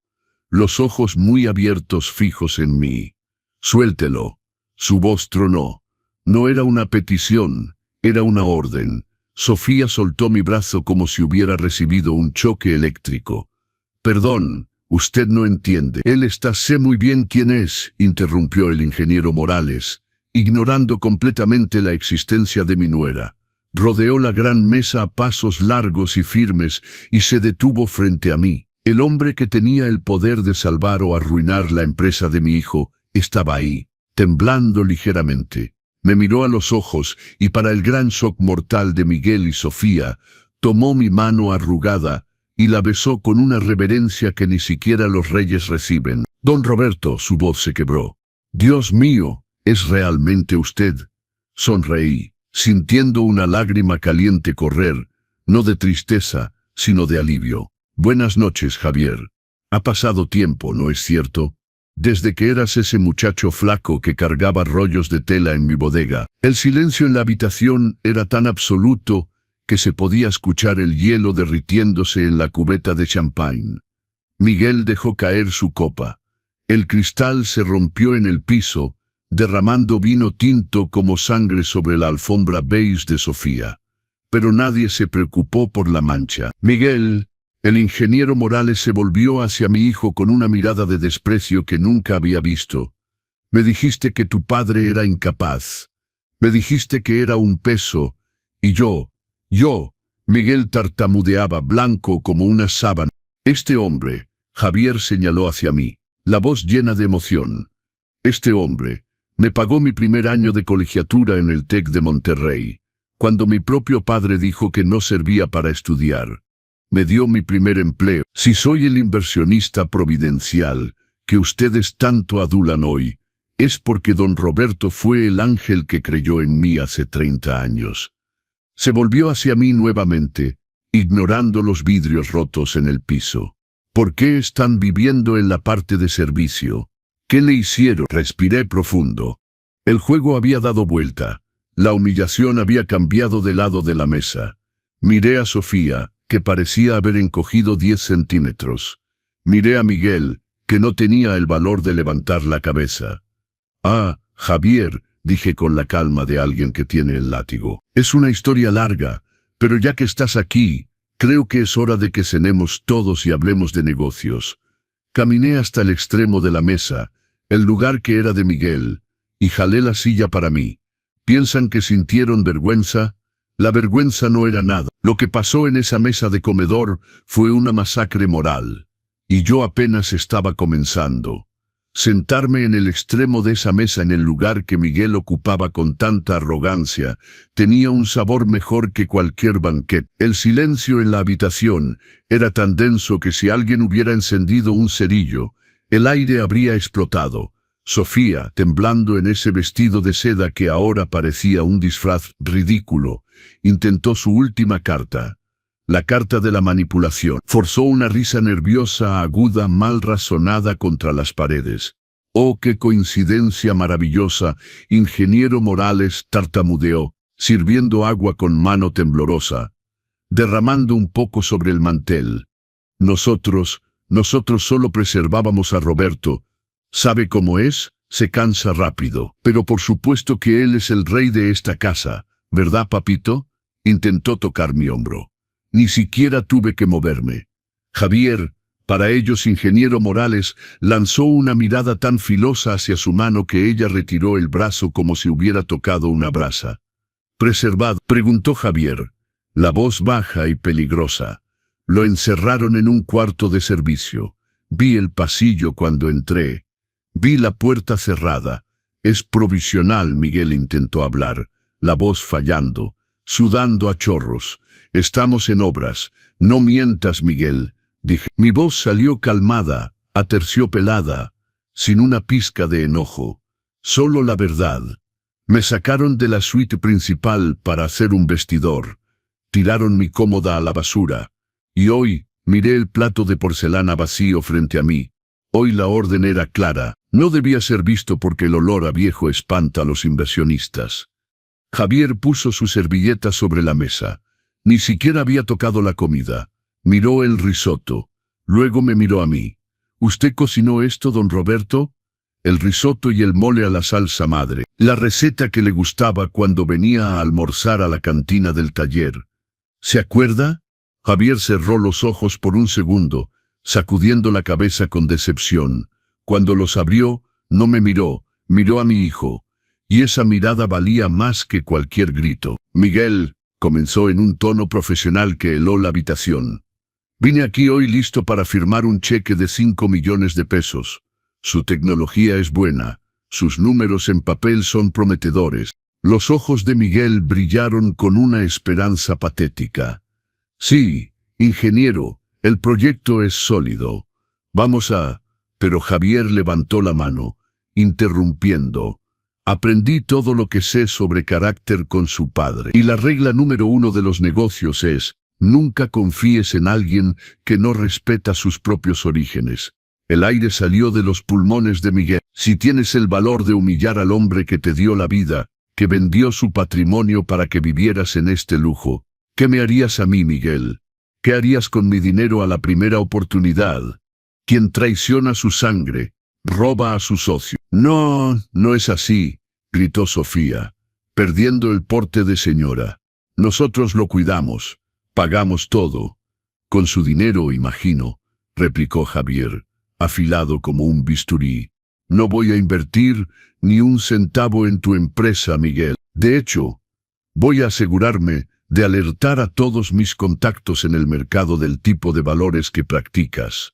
A: Los ojos muy abiertos fijos en mí. «Suéltelo». Su voz tronó. No era una petición, era una orden. Sofía soltó mi brazo como si hubiera recibido un choque eléctrico. «Perdón, usted no entiende». «Él está, sé muy bien quién es», interrumpió el ingeniero Morales, ignorando completamente la existencia de mi nuera. Rodeó la gran mesa a pasos largos y firmes y se detuvo frente a mí. El hombre que tenía el poder de salvar o arruinar la empresa de mi hijo estaba ahí, temblando ligeramente. Me miró a los ojos y para el gran shock mortal de Miguel y Sofía, tomó mi mano arrugada y la besó con una reverencia que ni siquiera los reyes reciben. «Don Roberto», su voz se quebró. «Dios mío, ¿es realmente usted?». Sonreí, sintiendo una lágrima caliente correr, no de tristeza, sino de alivio. «Buenas noches, Javier. Ha pasado tiempo, ¿no es cierto? Desde que eras ese muchacho flaco que cargaba rollos de tela en mi bodega». El silencio en la habitación era tan absoluto que se podía escuchar el hielo derritiéndose en la cubeta de champán. Miguel dejó caer su copa. El cristal se rompió en el piso, derramando vino tinto como sangre sobre la alfombra beige de Sofía. Pero nadie se preocupó por la mancha. «Miguel». El ingeniero Morales se volvió hacia mi hijo con una mirada de desprecio que nunca había visto. «Me dijiste que tu padre era incapaz. Me dijiste que era un peso. Y yo, Miguel tartamudeaba, blanco como una sábana. «Este hombre», Javier señaló hacia mí, la voz llena de emoción. «Este hombre me pagó mi primer año de colegiatura en el TEC de Monterrey, cuando mi propio padre dijo que no servía para estudiar. Me dio mi primer empleo. Si soy el inversionista providencial que ustedes tanto adulan hoy, es porque don Roberto fue el ángel que creyó en mí hace 30 años». Se volvió hacia mí nuevamente, ignorando los vidrios rotos en el piso. «¿Por qué están viviendo en la parte de servicio? ¿Qué le hicieron?». Respiré profundo. El juego había dado vuelta. La humillación había cambiado de lado de la mesa. Miré a Sofía, que parecía haber encogido 10 centímetros. Miré a Miguel, que no tenía el valor de levantar la cabeza. «Ah, Javier», dije con la calma de alguien que tiene el látigo. «Es una historia larga, Pero ya que estás aquí, creo que es hora de que cenemos todos y hablemos de negocios. Caminé hasta el extremo de la mesa, el lugar que era de Miguel, y jalé la silla para mí. ¿Piensan que sintieron vergüenza? La vergüenza no era nada. Lo que pasó en esa mesa de comedor fue una masacre moral. Y yo apenas estaba comenzando. Sentarme en el extremo de esa mesa en el lugar que Miguel ocupaba con tanta arrogancia, tenía un sabor mejor que cualquier banquete. El silencio en la habitación era tan denso que si alguien hubiera encendido un cerillo, el aire habría explotado. Sofía, temblando en ese vestido de seda que ahora parecía un disfraz ridículo, intentó su última carta. La carta de la manipulación. Forzó una risa nerviosa, aguda, mal razonada contra las paredes. ¡Oh, qué coincidencia maravillosa! Ingeniero Morales tartamudeó, sirviendo agua con mano temblorosa, derramando un poco sobre el mantel. Nosotros solo preservábamos a Roberto. ¿Sabe cómo es? Se cansa rápido. Pero por supuesto que él es el rey de esta casa, ¿verdad, papito? Intentó tocar mi hombro. Ni siquiera tuve que moverme. Javier, para ellos ingeniero Morales, lanzó una mirada tan filosa hacia su mano que ella retiró el brazo como si hubiera tocado una brasa. ¿Preservado?, preguntó Javier, la voz baja y peligrosa. Lo encerraron en un cuarto de servicio. Vi el pasillo cuando entré. Vi la puerta cerrada. Es provisional, Miguel intentó hablar, la voz fallando, sudando a chorros. Estamos en obras. No mientas, Miguel, dije. Mi voz salió calmada, aterciopelada, sin una pizca de enojo. Solo la verdad. Me sacaron de la suite principal para hacer un vestidor. Tiraron mi cómoda a la basura. Y hoy, miré el plato de porcelana vacío frente a mí. Hoy la orden era clara. No debía ser visto porque el olor a viejo espanta a los inversionistas. Javier puso su servilleta sobre la mesa. Ni siquiera había tocado la comida. Miró el risotto. Luego me miró a mí. ¿Usted cocinó esto, don Roberto? El risotto y el mole a la salsa madre. La receta que le gustaba cuando venía a almorzar a la cantina del taller. ¿Se acuerda? Javier cerró los ojos por un segundo, sacudiendo la cabeza con decepción. Cuando los abrió, no me miró, miró a mi hijo. Y esa mirada valía más que cualquier grito. Miguel, comenzó en un tono profesional que heló la habitación. Vine aquí hoy listo para firmar un cheque de 5 millones de pesos. Su tecnología es buena. Sus números en papel son prometedores. Los ojos de Miguel brillaron con una esperanza patética. Sí, ingeniero, el proyecto es sólido. Vamos a... Pero Javier levantó la mano, interrumpiendo. Aprendí todo lo que sé sobre carácter con su padre. Y la regla número 1 de los negocios es, nunca confíes en alguien que no respeta sus propios orígenes. El aire salió de los pulmones de Miguel. Si tienes el valor de humillar al hombre que te dio la vida, que vendió su patrimonio para que vivieras en este lujo, ¿qué me harías a mí, Miguel? ¿Qué harías con mi dinero a la primera oportunidad? Quien traiciona su sangre, roba a su socio. No, no es así, gritó Sofía, perdiendo el porte de señora. Nosotros lo cuidamos, pagamos todo. Con su dinero, imagino, replicó Javier, afilado como un bisturí. No voy a invertir ni un centavo en tu empresa, Miguel. De hecho, voy a asegurarme de alertar a todos mis contactos en el mercado del tipo de valores que practicas.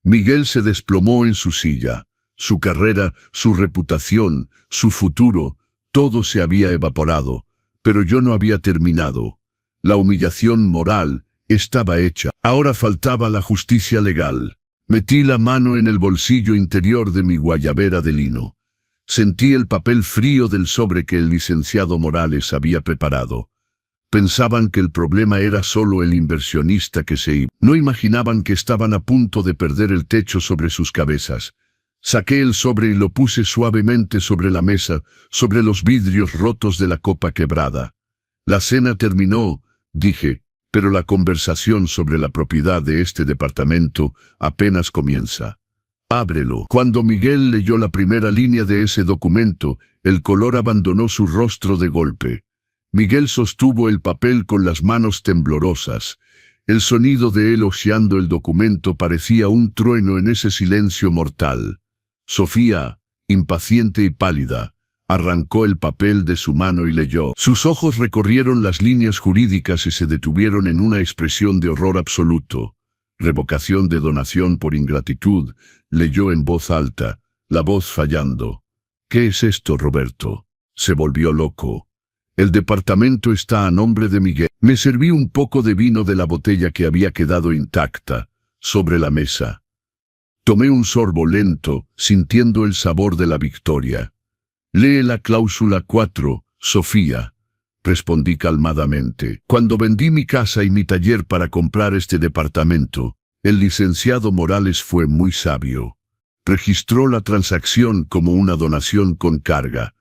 A: Miguel se desplomó en su silla. Su carrera, su reputación, su futuro, todo se había evaporado, pero yo no había terminado. La humillación moral estaba hecha. Ahora faltaba la justicia legal. Metí la mano en el bolsillo interior de mi guayabera de lino. Sentí el papel frío del sobre que el licenciado Morales había preparado. Pensaban que el problema era solo el inversionista que se iba. No imaginaban que estaban a punto de perder el techo sobre sus cabezas. Saqué el sobre y lo puse suavemente sobre la mesa, sobre los vidrios rotos de la copa quebrada. La cena terminó, dije, pero la conversación sobre la propiedad de este departamento apenas comienza. Ábrelo. Cuando Miguel leyó la primera línea de ese documento, el color abandonó su rostro de golpe. Miguel sostuvo el papel con las manos temblorosas. El sonido de él hojeando el documento parecía un trueno en ese silencio mortal. Sofía, impaciente y pálida, arrancó el papel de su mano y leyó. Sus ojos recorrieron las líneas jurídicas y se detuvieron en una expresión de horror absoluto. Revocación de donación por ingratitud, leyó en voz alta, la voz fallando. ¿Qué es esto, Roberto? Se volvió loco. El departamento está a nombre de Miguel. Me serví un poco de vino de la botella que había quedado intacta, sobre la mesa. Tomé un sorbo lento, sintiendo el sabor de la victoria. Lee la cláusula 4, Sofía, respondí calmadamente. Cuando vendí mi casa y mi taller para comprar este departamento, el licenciado Morales fue muy sabio. Registró la transacción como una donación con carga.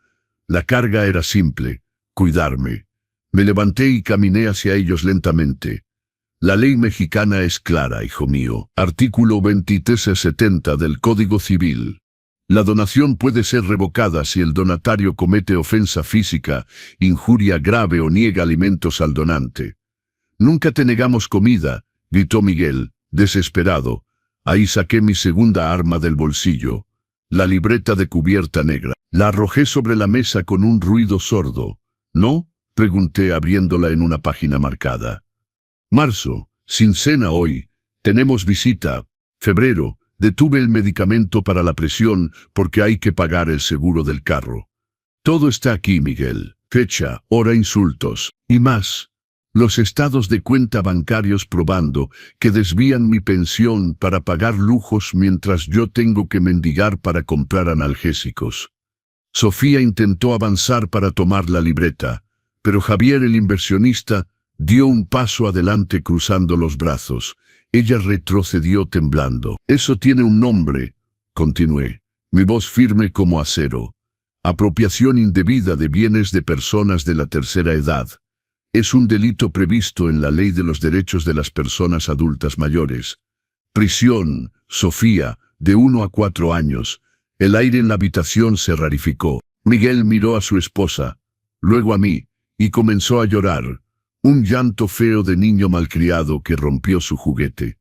A: La carga era simple: cuidarme. Me levanté y caminé hacia ellos lentamente. La ley mexicana es clara, hijo mío. Artículo 2370 del Código Civil. La donación puede ser revocada si el donatario comete ofensa física, injuria grave o niega alimentos al donante. Nunca te negamos comida, gritó Miguel, desesperado. Ahí saqué mi segunda arma del bolsillo, la libreta de cubierta negra. La arrojé sobre la mesa con un ruido sordo. ¿No?, pregunté abriéndola en una página marcada. Marzo, sin cena hoy. Tenemos visita. Febrero, detuve el medicamento para la presión porque hay que pagar el seguro del carro. Todo está aquí, Miguel. Fecha, hora, insultos, y más. Los estados de cuenta bancarios probando que desvían mi pensión para pagar lujos mientras yo tengo que mendigar para comprar analgésicos. Sofía intentó avanzar para tomar la libreta, pero Javier, el inversionista, dio un paso adelante cruzando los brazos. Ella retrocedió temblando. Eso tiene un nombre, continué, mi voz firme como acero. Apropiación indebida de bienes de personas de la tercera edad. Es un delito previsto en la Ley de los Derechos de las Personas Adultas Mayores. Prisión, Sofía, de 1 a 4 años. El aire en la habitación se rarificó. Miguel miró a su esposa, luego a mí, y comenzó a llorar. Un llanto feo de niño malcriado que rompió su juguete.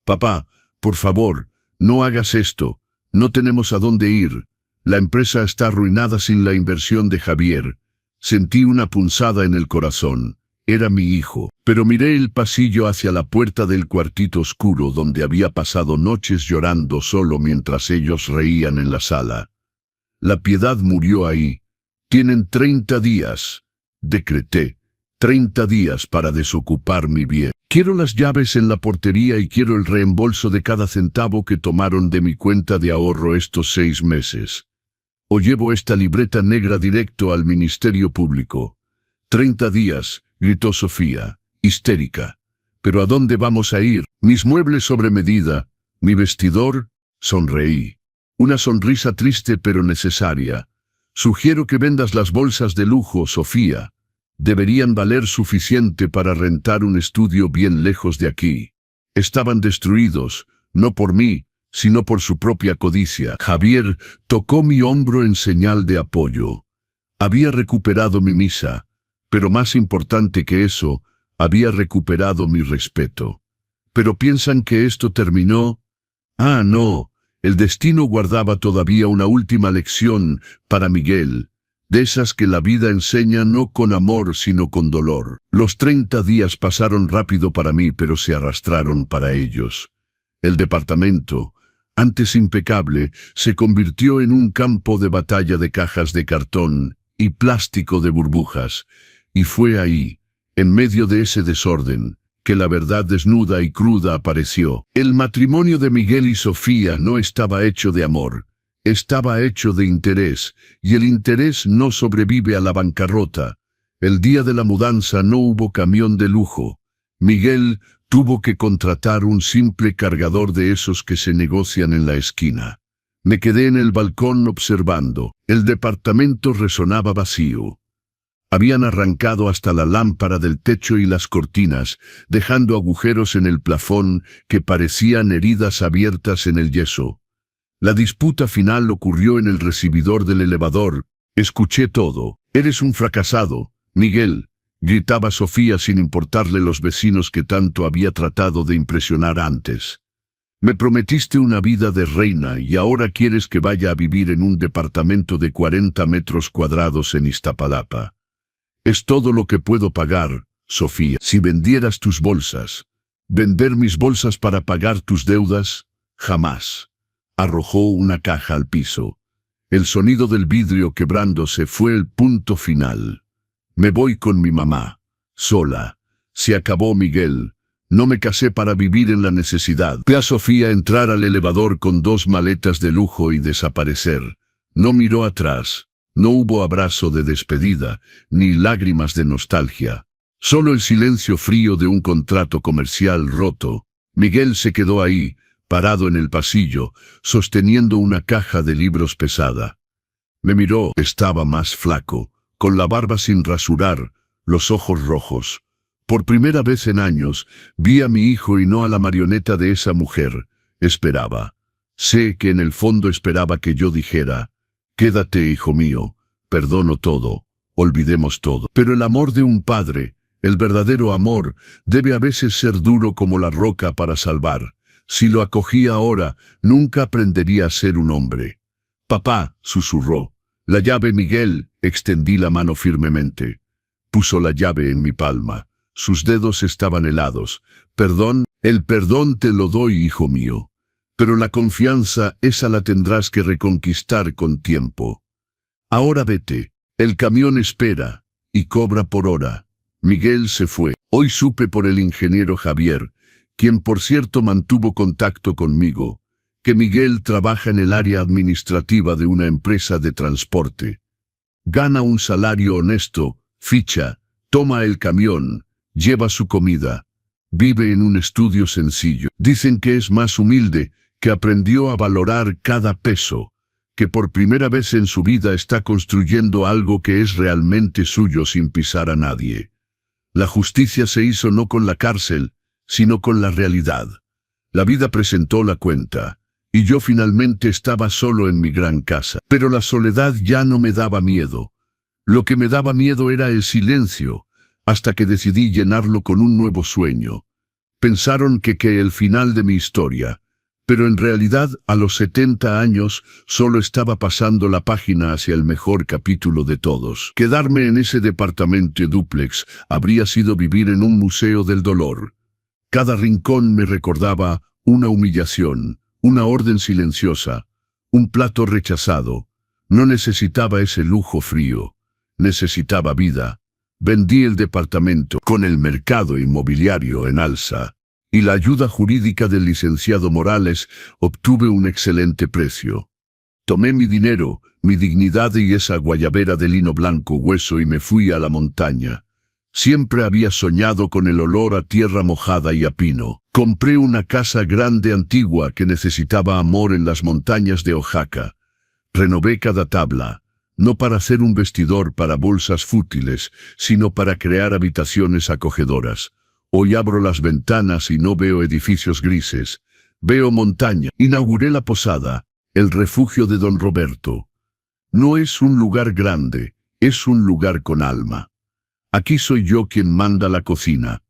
A: Papá, por favor, no hagas esto. No tenemos a dónde ir. La empresa está arruinada sin la inversión de Javier. Sentí una punzada en el corazón. Era mi hijo. Pero miré el pasillo hacia la puerta del cuartito oscuro donde había pasado noches llorando solo mientras ellos reían en la sala. La piedad murió ahí. Tienen 30 días. Decreté. 30 días para desocupar mi bien. Quiero las llaves en la portería y quiero el reembolso de cada centavo que tomaron de mi cuenta de ahorro estos 6 meses. O llevo esta libreta negra directo al Ministerio Público. 30 días, gritó Sofía, histérica. ¿Pero a dónde vamos a ir? Mis muebles sobre medida, mi vestidor. Sonreí. Una sonrisa triste pero necesaria. Sugiero que vendas las bolsas de lujo, Sofía. Deberían valer suficiente para rentar un estudio bien lejos de aquí. Estaban destruidos, no por mí, sino por su propia codicia. Javier tocó mi hombro en señal de apoyo. Había recuperado mi misa, pero más importante que eso, había recuperado mi respeto. ¿Pero piensan que esto terminó? Ah, no, el destino guardaba todavía una última lección para Miguel. De esas que la vida enseña no con amor sino con dolor. Los 30 días pasaron rápido para mí, pero se arrastraron para ellos. El departamento, antes impecable, se convirtió en un campo de batalla de cajas de cartón y plástico de burbujas. Y fue ahí, en medio de ese desorden, que la verdad desnuda y cruda apareció. El matrimonio de Miguel y Sofía no estaba hecho de amor. Estaba hecho de interés, y el interés no sobrevive a la bancarrota. El día de la mudanza no hubo camión de lujo. Miguel tuvo que contratar un simple cargador de esos que se negocian en la esquina. Me quedé en el balcón observando. El departamento resonaba vacío. Habían arrancado hasta la lámpara del techo y las cortinas, dejando agujeros en el plafón que parecían heridas abiertas en el yeso. La disputa final ocurrió en el recibidor del elevador. Escuché todo. Eres un fracasado, Miguel, gritaba Sofía sin importarle los vecinos que tanto había tratado de impresionar antes. Me prometiste una vida de reina y ahora quieres que vaya a vivir en un departamento de 40 metros cuadrados en Iztapalapa. Es todo lo que puedo pagar, Sofía. Si vendieras tus bolsas. ¿Vender mis bolsas para pagar tus deudas? Jamás. Arrojó una caja al piso. El sonido del vidrio quebrándose fue el punto final. Me voy con mi mamá. Sola. Se acabó, Miguel. No me casé para vivir en la necesidad. Vi a Sofía entrar al elevador con 2 maletas de lujo y desaparecer. No miró atrás. No hubo abrazo de despedida, ni lágrimas de nostalgia. Solo el silencio frío de un contrato comercial roto. Miguel se quedó ahí, parado en el pasillo, sosteniendo una caja de libros pesada. Me miró. Estaba más flaco, con la barba sin rasurar, los ojos rojos. Por primera vez en años, vi a mi hijo y no a la marioneta de esa mujer. Esperaba. Sé que en el fondo esperaba que yo dijera, «Quédate, hijo mío, perdono todo, olvidemos todo». Pero el amor de un padre, el verdadero amor, debe a veces ser duro como la roca para salvar. Si lo acogía ahora, nunca aprendería a ser un hombre. «Papá», susurró. «La llave, Miguel». Extendí la mano firmemente. Puso la llave en mi palma. Sus dedos estaban helados. «Perdón, el perdón te lo doy, hijo mío. Pero la confianza, esa la tendrás que reconquistar con tiempo. Ahora vete. El camión espera y cobra por hora». Miguel se fue. Hoy supe por el ingeniero Javier, quien por cierto mantuvo contacto conmigo, que Miguel trabaja en el área administrativa de una empresa de transporte. Gana un salario honesto, ficha, toma el camión, lleva su comida, vive en un estudio sencillo. Dicen que es más humilde, que aprendió a valorar cada peso, que por primera vez en su vida está construyendo algo que es realmente suyo sin pisar a nadie. La justicia se hizo no con la cárcel, sino con la realidad. La vida presentó la cuenta, y yo finalmente estaba solo en mi gran casa. Pero la soledad ya no me daba miedo. Lo que me daba miedo era el silencio, hasta que decidí llenarlo con un nuevo sueño. Pensaron que el final de mi historia, pero en realidad a los 70 años solo estaba pasando la página hacia el mejor capítulo de todos. Quedarme en ese departamento dúplex habría sido vivir en un museo del dolor. Cada rincón me recordaba una humillación, una orden silenciosa, un plato rechazado. No necesitaba ese lujo frío, necesitaba vida. Vendí el departamento con el mercado inmobiliario en alza y la ayuda jurídica del licenciado Morales. Obtuve un excelente precio. Tomé mi dinero, mi dignidad y esa guayabera de lino blanco hueso y me fui a la montaña. Siempre había soñado con el olor a tierra mojada y a pino. Compré una casa grande antigua que necesitaba amor en las montañas de Oaxaca. Renové cada tabla, no para hacer un vestidor para bolsas fútiles, sino para crear habitaciones acogedoras. Hoy abro las ventanas y no veo edificios grises, veo montaña. Inauguré la posada, el refugio de don Roberto. No es un lugar grande, es un lugar con alma. Aquí soy yo quien manda la cocina.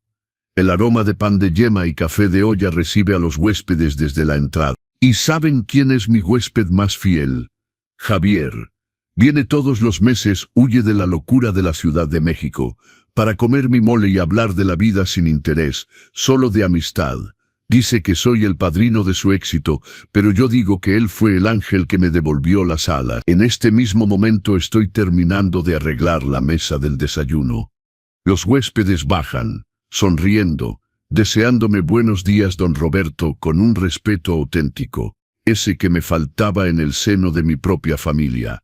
A: El aroma de pan de yema y café de olla recibe a los huéspedes desde la entrada. ¿Y saben quién es mi huésped más fiel? Javier. Viene todos los meses, huye de la locura de la Ciudad de México, para comer mi mole y hablar de la vida sin interés, solo de amistad. Dice que soy el padrino de su éxito, pero yo digo que él fue el ángel que me devolvió las alas. En este mismo momento estoy terminando de arreglar la mesa del desayuno. Los huéspedes bajan, sonriendo, deseándome buenos días, don Roberto, con un respeto auténtico, ese que me faltaba en el seno de mi propia familia.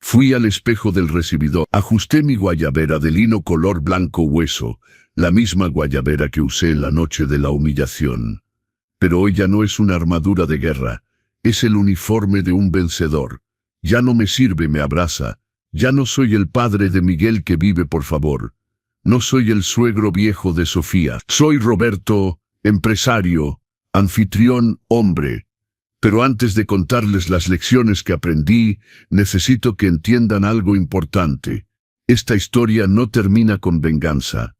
A: Fui al espejo del recibidor, ajusté mi guayabera de lino color blanco hueso, la misma guayabera que usé en la noche de la humillación. Pero hoy ya no es una armadura de guerra, es el uniforme de un vencedor. Ya no me sirve, me abraza. Ya no soy el padre de Miguel que vive por favor. No soy el suegro viejo de Sofía. Soy Roberto, empresario, anfitrión, hombre. Pero antes de contarles las lecciones que aprendí, necesito que entiendan algo importante. Esta historia no termina con venganza.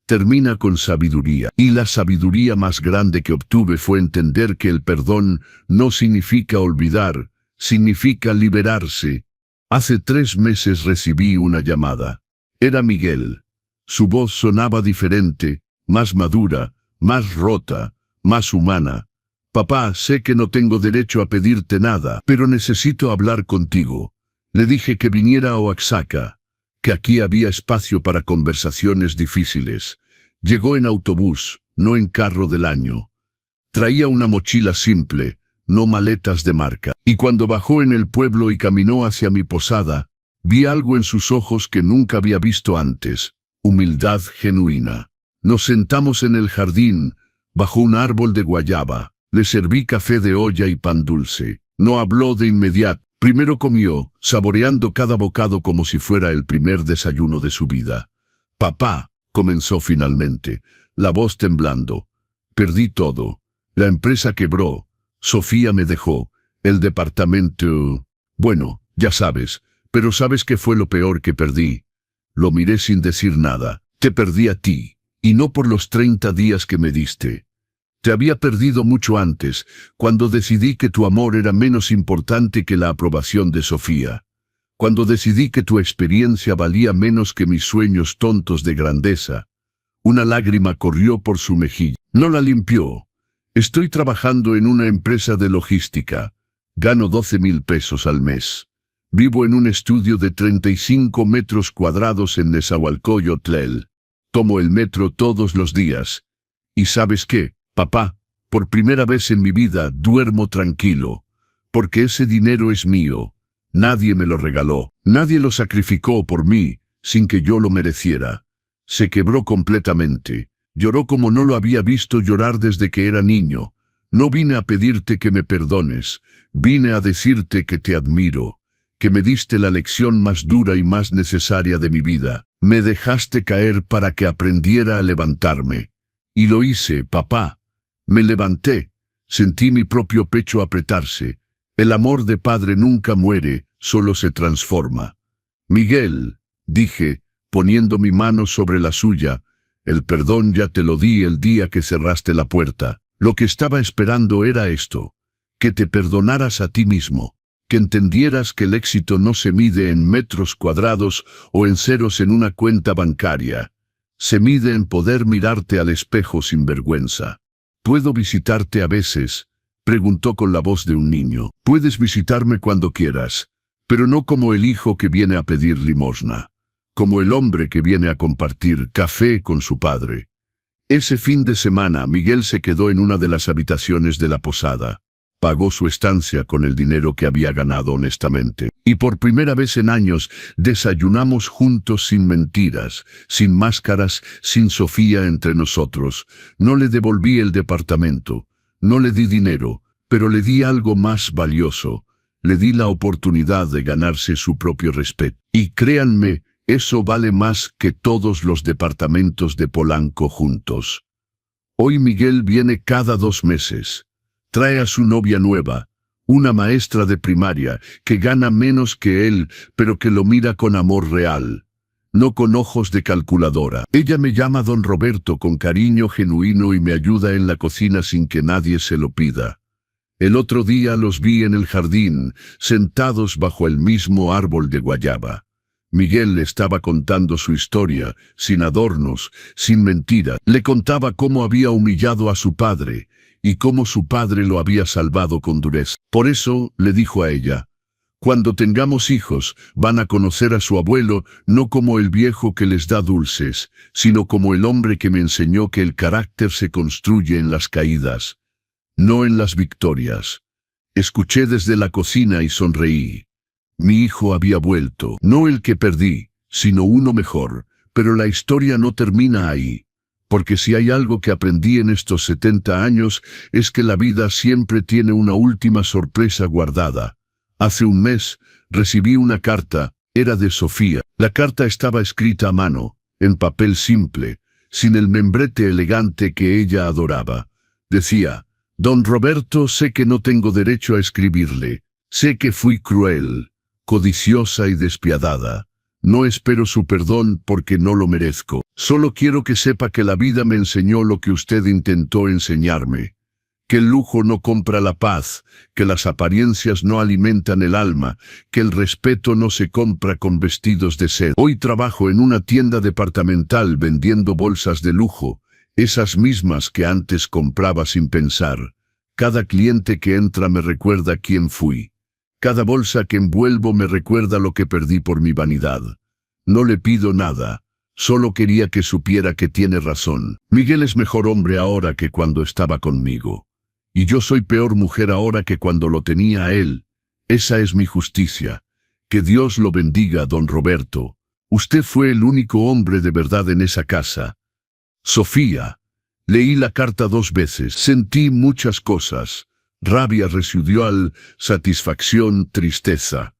A: Termina con sabiduría. Y la sabiduría más grande que obtuve fue entender que el perdón no significa olvidar, significa liberarse. Hace 3 meses recibí una llamada. Era Miguel. Su voz sonaba diferente, más madura, más rota, más humana. Papá, sé que no tengo derecho a pedirte nada, pero necesito hablar contigo. Le dije que viniera a Oaxaca, que aquí había espacio para conversaciones difíciles. Llegó en autobús, no en carro del año. Traía una mochila simple, no maletas de marca. Y cuando bajó en el pueblo y caminó hacia mi posada, vi algo en sus ojos que nunca había visto antes. Humildad genuina. Nos sentamos en el jardín, bajo un árbol de guayaba. Le serví café de olla y pan dulce. No habló de inmediato. Primero comió, saboreando cada bocado como si fuera el primer desayuno de su vida. Papá, comenzó finalmente, la voz temblando. Perdí todo. La empresa quebró. Sofía me dejó. El departamento... Bueno, ya sabes, pero ¿sabes qué fue lo peor que perdí? Lo miré sin decir nada. Te perdí a ti, y no por los 30 días que me diste. Te había perdido mucho antes, cuando decidí que tu amor era menos importante que la aprobación de Sofía. Cuando decidí que tu experiencia valía menos que mis sueños tontos de grandeza. Una lágrima corrió por su mejilla. No la limpió. Estoy trabajando en una empresa de logística. Gano 12,000 pesos al mes. Vivo en un estudio de 35 metros cuadrados en Nezahualcóyotl. Tomo el metro todos los días. ¿Y sabes qué, papá? Por primera vez en mi vida duermo tranquilo. Porque ese dinero es mío. Nadie me lo regaló. Nadie lo sacrificó por mí, sin que yo lo mereciera. Se quebró completamente. Lloró como no lo había visto llorar desde que era niño. No vine a pedirte que me perdones. Vine a decirte que te admiro. Que me diste la lección más dura y más necesaria de mi vida. Me dejaste caer para que aprendiera a levantarme. Y lo hice, papá. Me levanté. Sentí mi propio pecho apretarse. El amor de padre nunca muere, solo se transforma. Miguel, dije, poniendo mi mano sobre la suya, el perdón ya te lo di el día que cerraste la puerta. Lo que estaba esperando era esto, que te perdonaras a ti mismo, que entendieras que el éxito no se mide en metros cuadrados o en ceros en una cuenta bancaria. Se mide en poder mirarte al espejo sin vergüenza. ¿Puedo visitarte a veces?, preguntó con la voz de un niño. Puedes visitarme cuando quieras, pero no como el hijo que viene a pedir limosna, como el hombre que viene a compartir café con su padre. Ese fin de semana, Miguel se quedó en una de las habitaciones de la posada. Pagó su estancia con el dinero que había ganado honestamente. Y por primera vez en años, desayunamos juntos sin mentiras, sin máscaras, sin Sofía entre nosotros. No le devolví el departamento. No le di dinero, pero le di algo más valioso. Le di la oportunidad de ganarse su propio respeto. Y créanme, eso vale más que todos los departamentos de Polanco juntos. Hoy Miguel viene cada 2 meses. Trae a su novia nueva, una maestra de primaria, que gana menos que él, pero que lo mira con amor real, no con ojos de calculadora. Ella me llama Don Roberto con cariño genuino y me ayuda en la cocina sin que nadie se lo pida. El otro día los vi en el jardín, sentados bajo el mismo árbol de guayaba. Miguel le estaba contando su historia, sin adornos, sin mentira. Le contaba cómo había humillado a su padre, y cómo su padre lo había salvado con dureza. Por eso, le dijo a ella, cuando tengamos hijos, van a conocer a su abuelo no como el viejo que les da dulces, sino como el hombre que me enseñó que el carácter se construye en las caídas, no en las victorias. Escuché desde la cocina y sonreí. Mi hijo había vuelto, no el que perdí, sino uno mejor, pero la historia no termina ahí. Porque si hay algo que aprendí en estos 70 años, es que la vida siempre tiene una última sorpresa guardada. Hace un mes, recibí una carta, era de Sofía. La carta estaba escrita a mano, en papel simple, sin el membrete elegante que ella adoraba. Decía, Don Roberto, sé que no tengo derecho a escribirle. Sé que fui cruel, codiciosa y despiadada. No espero su perdón porque no lo merezco. Solo quiero que sepa que la vida me enseñó lo que usted intentó enseñarme. Que el lujo no compra la paz, que las apariencias no alimentan el alma, que el respeto no se compra con vestidos de seda. Hoy trabajo en una tienda departamental vendiendo bolsas de lujo, esas mismas que antes compraba sin pensar. Cada cliente que entra me recuerda quién fui. Cada bolsa que envuelvo me recuerda lo que perdí por mi vanidad. No le pido nada, solo quería que supiera que tiene razón. Miguel es mejor hombre ahora que cuando estaba conmigo. Y yo soy peor mujer ahora que cuando lo tenía a él. Esa es mi justicia. Que Dios lo bendiga, don Roberto. Usted fue el único hombre de verdad en esa casa. Sofía. Leí la carta 2 veces. Sentí muchas cosas. Rabia residual, satisfacción, tristeza.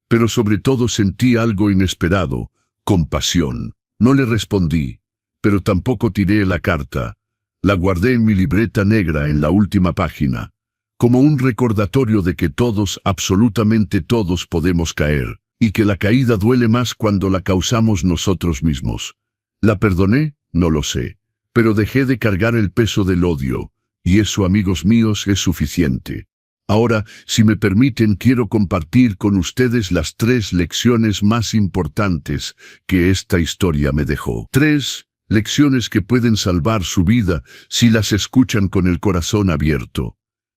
A: Pero sobre todo sentí algo inesperado, compasión. No le respondí, pero tampoco tiré la carta. La guardé en mi libreta negra en la última página, como un recordatorio de que todos, absolutamente todos, podemos caer, y que la caída duele más cuando la causamos nosotros mismos. ¿La perdoné? No lo sé, pero dejé de cargar el peso del odio, y eso, amigos míos, es suficiente. Ahora, si me permiten, quiero compartir con ustedes las 3 lecciones más importantes que esta historia me dejó. 3 lecciones que pueden salvar su vida si las escuchan con el corazón abierto.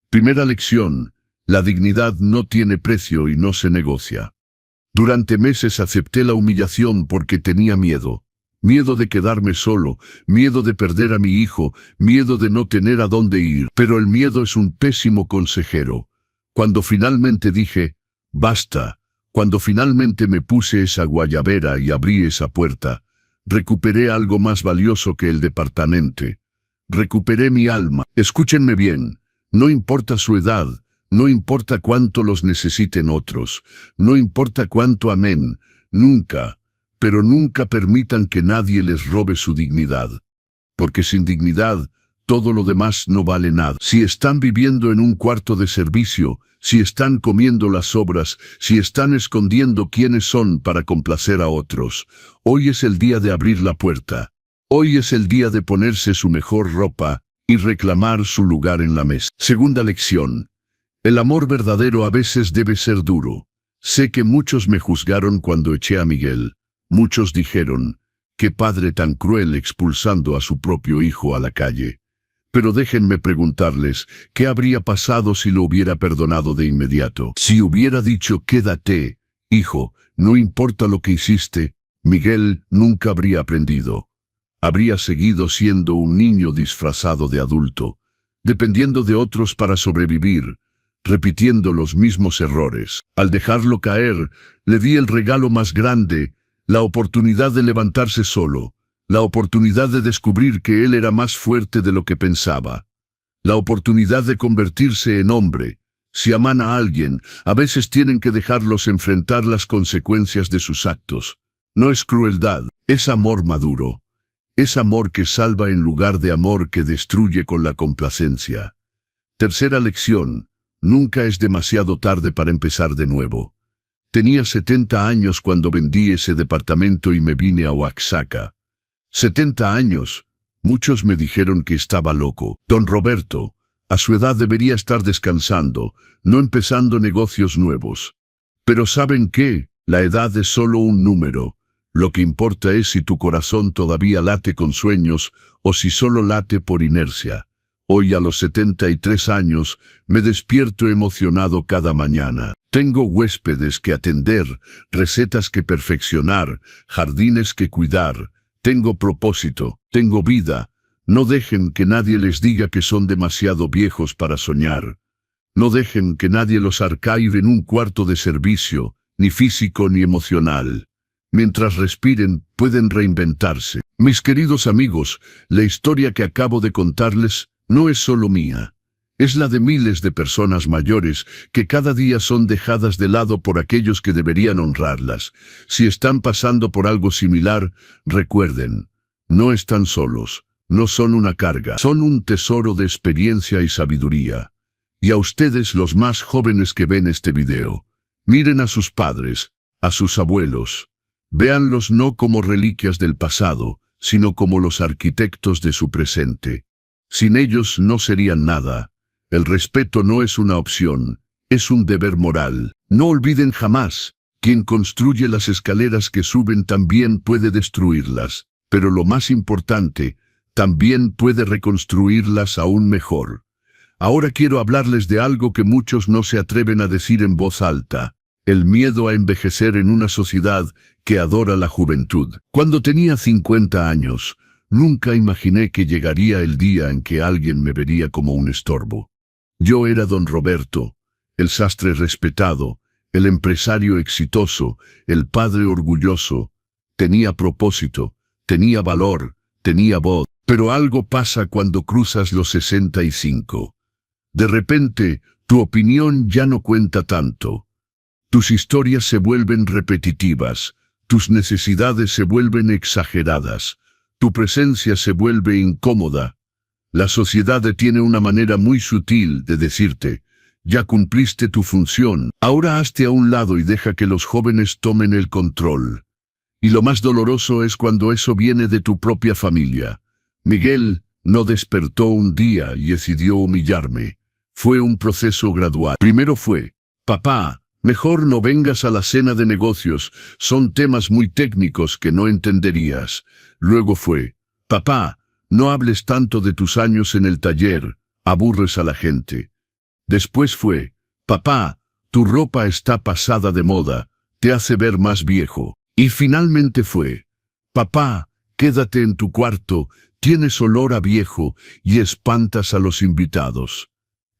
A: Primera lección: la dignidad no tiene precio y no se negocia. Durante meses acepté la humillación porque tenía miedo. Miedo de quedarme solo, miedo de perder a mi hijo, miedo de no tener a dónde ir. Pero el miedo es un pésimo consejero. Cuando finalmente dije, basta, cuando finalmente me puse esa guayabera y abrí esa puerta, recuperé algo más valioso que el departamento. Recuperé mi alma. Escúchenme bien, no importa su edad, no importa cuánto los necesiten otros, no importa cuánto amen, nunca, pero nunca permitan que nadie les robe su dignidad. Porque sin dignidad, todo lo demás no vale nada. Si están viviendo en un cuarto de servicio, si están comiendo las sobras, si están escondiendo quiénes son para complacer a otros, hoy es el día de abrir la puerta. Hoy es el día de ponerse su mejor ropa y reclamar su lugar en la mesa. Segunda lección: el amor verdadero a veces debe ser duro. Sé que muchos me juzgaron cuando eché a Miguel. Muchos dijeron, qué padre tan cruel expulsando a su propio hijo a la calle. Pero déjenme preguntarles, ¿qué habría pasado si lo hubiera perdonado de inmediato? Si hubiera dicho, quédate, hijo, no importa lo que hiciste, Miguel nunca habría aprendido. Habría seguido siendo un niño disfrazado de adulto, dependiendo de otros para sobrevivir, repitiendo los mismos errores. Al dejarlo caer, le di el regalo más grande, la oportunidad de levantarse solo, la oportunidad de descubrir que él era más fuerte de lo que pensaba, la oportunidad de convertirse en hombre. Si aman a alguien, a veces tienen que dejarlos enfrentar las consecuencias de sus actos. No es crueldad, es amor maduro. Es amor que salva en lugar de amor que destruye con la complacencia. Tercera lección: nunca es demasiado tarde para empezar de nuevo. Tenía 70 años cuando vendí ese departamento y me vine a Oaxaca. 70 años. Muchos me dijeron que estaba loco. Don Roberto, a su edad debería estar descansando, no empezando negocios nuevos. Pero ¿saben qué? La edad es solo un número. Lo que importa es si tu corazón todavía late con sueños o si solo late por inercia. Hoy a los 73 años me despierto emocionado cada mañana. Tengo huéspedes que atender, recetas que perfeccionar, jardines que cuidar. Tengo propósito, tengo vida. No dejen que nadie les diga que son demasiado viejos para soñar. No dejen que nadie los arcaive en un cuarto de servicio, ni físico ni emocional. Mientras respiren, pueden reinventarse. Mis queridos amigos, la historia que acabo de contarles no es solo mía. Es la de miles de personas mayores que cada día son dejadas de lado por aquellos que deberían honrarlas. Si están pasando por algo similar, recuerden, no están solos, no son una carga, son un tesoro de experiencia y sabiduría. Y a ustedes, los más jóvenes que ven este video, miren a sus padres, a sus abuelos. Véanlos no como reliquias del pasado, sino como los arquitectos de su presente. Sin ellos no serían nada. El respeto no es una opción, es un deber moral. No olviden jamás, quien construye las escaleras que suben también puede destruirlas, pero lo más importante, también puede reconstruirlas aún mejor. Ahora quiero hablarles de algo que muchos no se atreven a decir en voz alta: el miedo a envejecer en una sociedad que adora la juventud. Cuando tenía 50 años, nunca imaginé que llegaría el día en que alguien me vería como un estorbo. Yo era don Roberto, el sastre respetado, el empresario exitoso, el padre orgulloso. Tenía propósito, tenía valor, tenía voz. Pero algo pasa cuando cruzas los 65. De repente, tu opinión ya no cuenta tanto. Tus historias se vuelven repetitivas, tus necesidades se vuelven exageradas, tu presencia se vuelve incómoda. La sociedad tiene una manera muy sutil de decirte: ya cumpliste tu función, ahora hazte a un lado y deja que los jóvenes tomen el control. Y lo más doloroso es cuando eso viene de tu propia familia. Miguel no despertó un día y decidió humillarme. Fue un proceso gradual. Primero fue: papá, mejor no vengas a la cena de negocios, son temas muy técnicos que no entenderías. Luego fue: papá, no hables tanto de tus años en el taller, aburres a la gente. Después fue: papá, tu ropa está pasada de moda, te hace ver más viejo. Y finalmente fue: papá, quédate en tu cuarto, tienes olor a viejo y espantas a los invitados.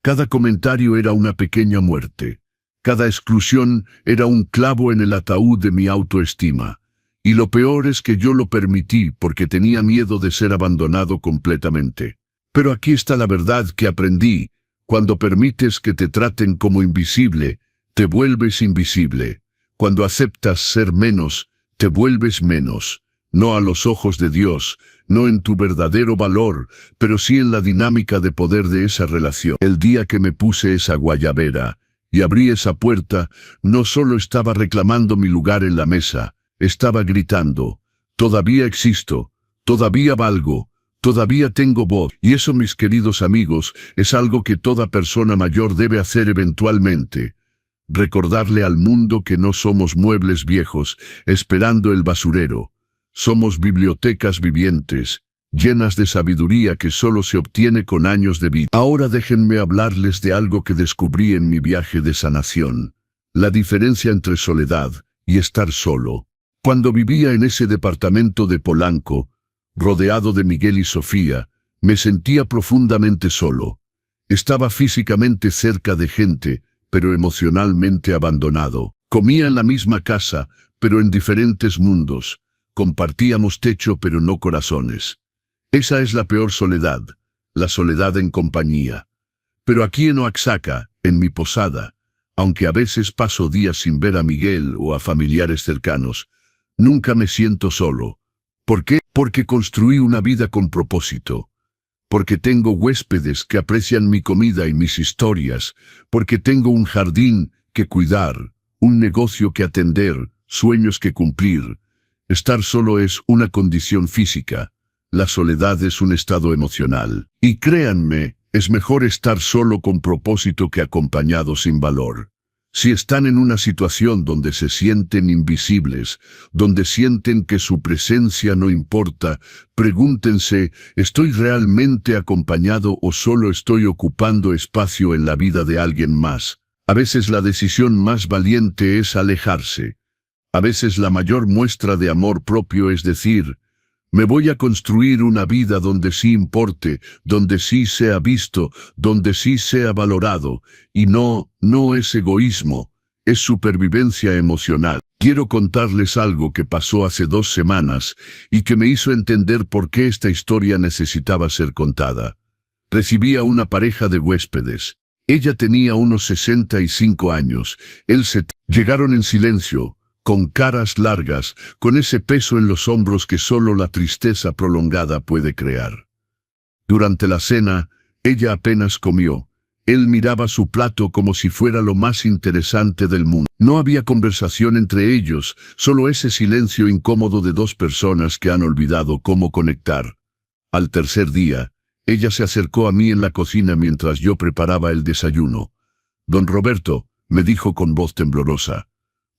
A: Cada comentario era una pequeña muerte. Cada exclusión era un clavo en el ataúd de mi autoestima. Y lo peor es que yo lo permití porque tenía miedo de ser abandonado completamente. Pero aquí está la verdad que aprendí: cuando permites que te traten como invisible, te vuelves invisible. Cuando aceptas ser menos, te vuelves menos. No a los ojos de Dios, no en tu verdadero valor, pero sí en la dinámica de poder de esa relación. El día que me puse esa guayabera y abrí esa puerta, no solo estaba reclamando mi lugar en la mesa, estaba gritando: todavía existo, todavía valgo, todavía tengo voz. Y eso, mis queridos amigos, es algo que toda persona mayor debe hacer eventualmente. Recordarle al mundo que no somos muebles viejos esperando el basurero. Somos bibliotecas vivientes, llenas de sabiduría que solo se obtiene con años de vida. Ahora déjenme hablarles de algo que descubrí en mi viaje de sanación: la diferencia entre soledad y estar solo. Cuando vivía en ese departamento de Polanco, rodeado de Miguel y Sofía, me sentía profundamente solo. Estaba físicamente cerca de gente, pero emocionalmente abandonado. Comía en la misma casa, pero en diferentes mundos. Compartíamos techo pero no corazones. Esa es la peor soledad, la soledad en compañía. Pero aquí en Oaxaca, en mi posada, aunque a veces paso días sin ver a Miguel o a familiares cercanos, nunca me siento solo. ¿Por qué? Porque construí una vida con propósito. Porque tengo huéspedes que aprecian mi comida y mis historias. Porque tengo un jardín que cuidar, un negocio que atender, sueños que cumplir. Estar solo es una condición física. La soledad es un estado emocional. Y créanme, es mejor estar solo con propósito que acompañado sin valor. Si están en una situación donde se sienten invisibles, donde sienten que su presencia no importa, pregúntense: ¿estoy realmente acompañado o solo estoy ocupando espacio en la vida de alguien más? A veces la decisión más valiente es alejarse. A veces la mayor muestra de amor propio es decir: me voy a construir una vida donde sí importe, donde sí sea visto, donde sí sea valorado. Y no es egoísmo, es supervivencia emocional. Quiero contarles algo que pasó hace 2 semanas y que me hizo entender por qué esta historia necesitaba ser contada. Recibí a una pareja de huéspedes. Ella tenía unos 65 años. Llegaron en silencio, con caras largas, con ese peso en los hombros que solo la tristeza prolongada puede crear. Durante la cena, ella apenas comió. Él miraba su plato como si fuera lo más interesante del mundo. No había conversación entre ellos, solo ese silencio incómodo de dos personas que han olvidado cómo conectar. Al tercer día, ella se acercó a mí en la cocina mientras yo preparaba el desayuno. «Don Roberto», me dijo con voz temblorosa,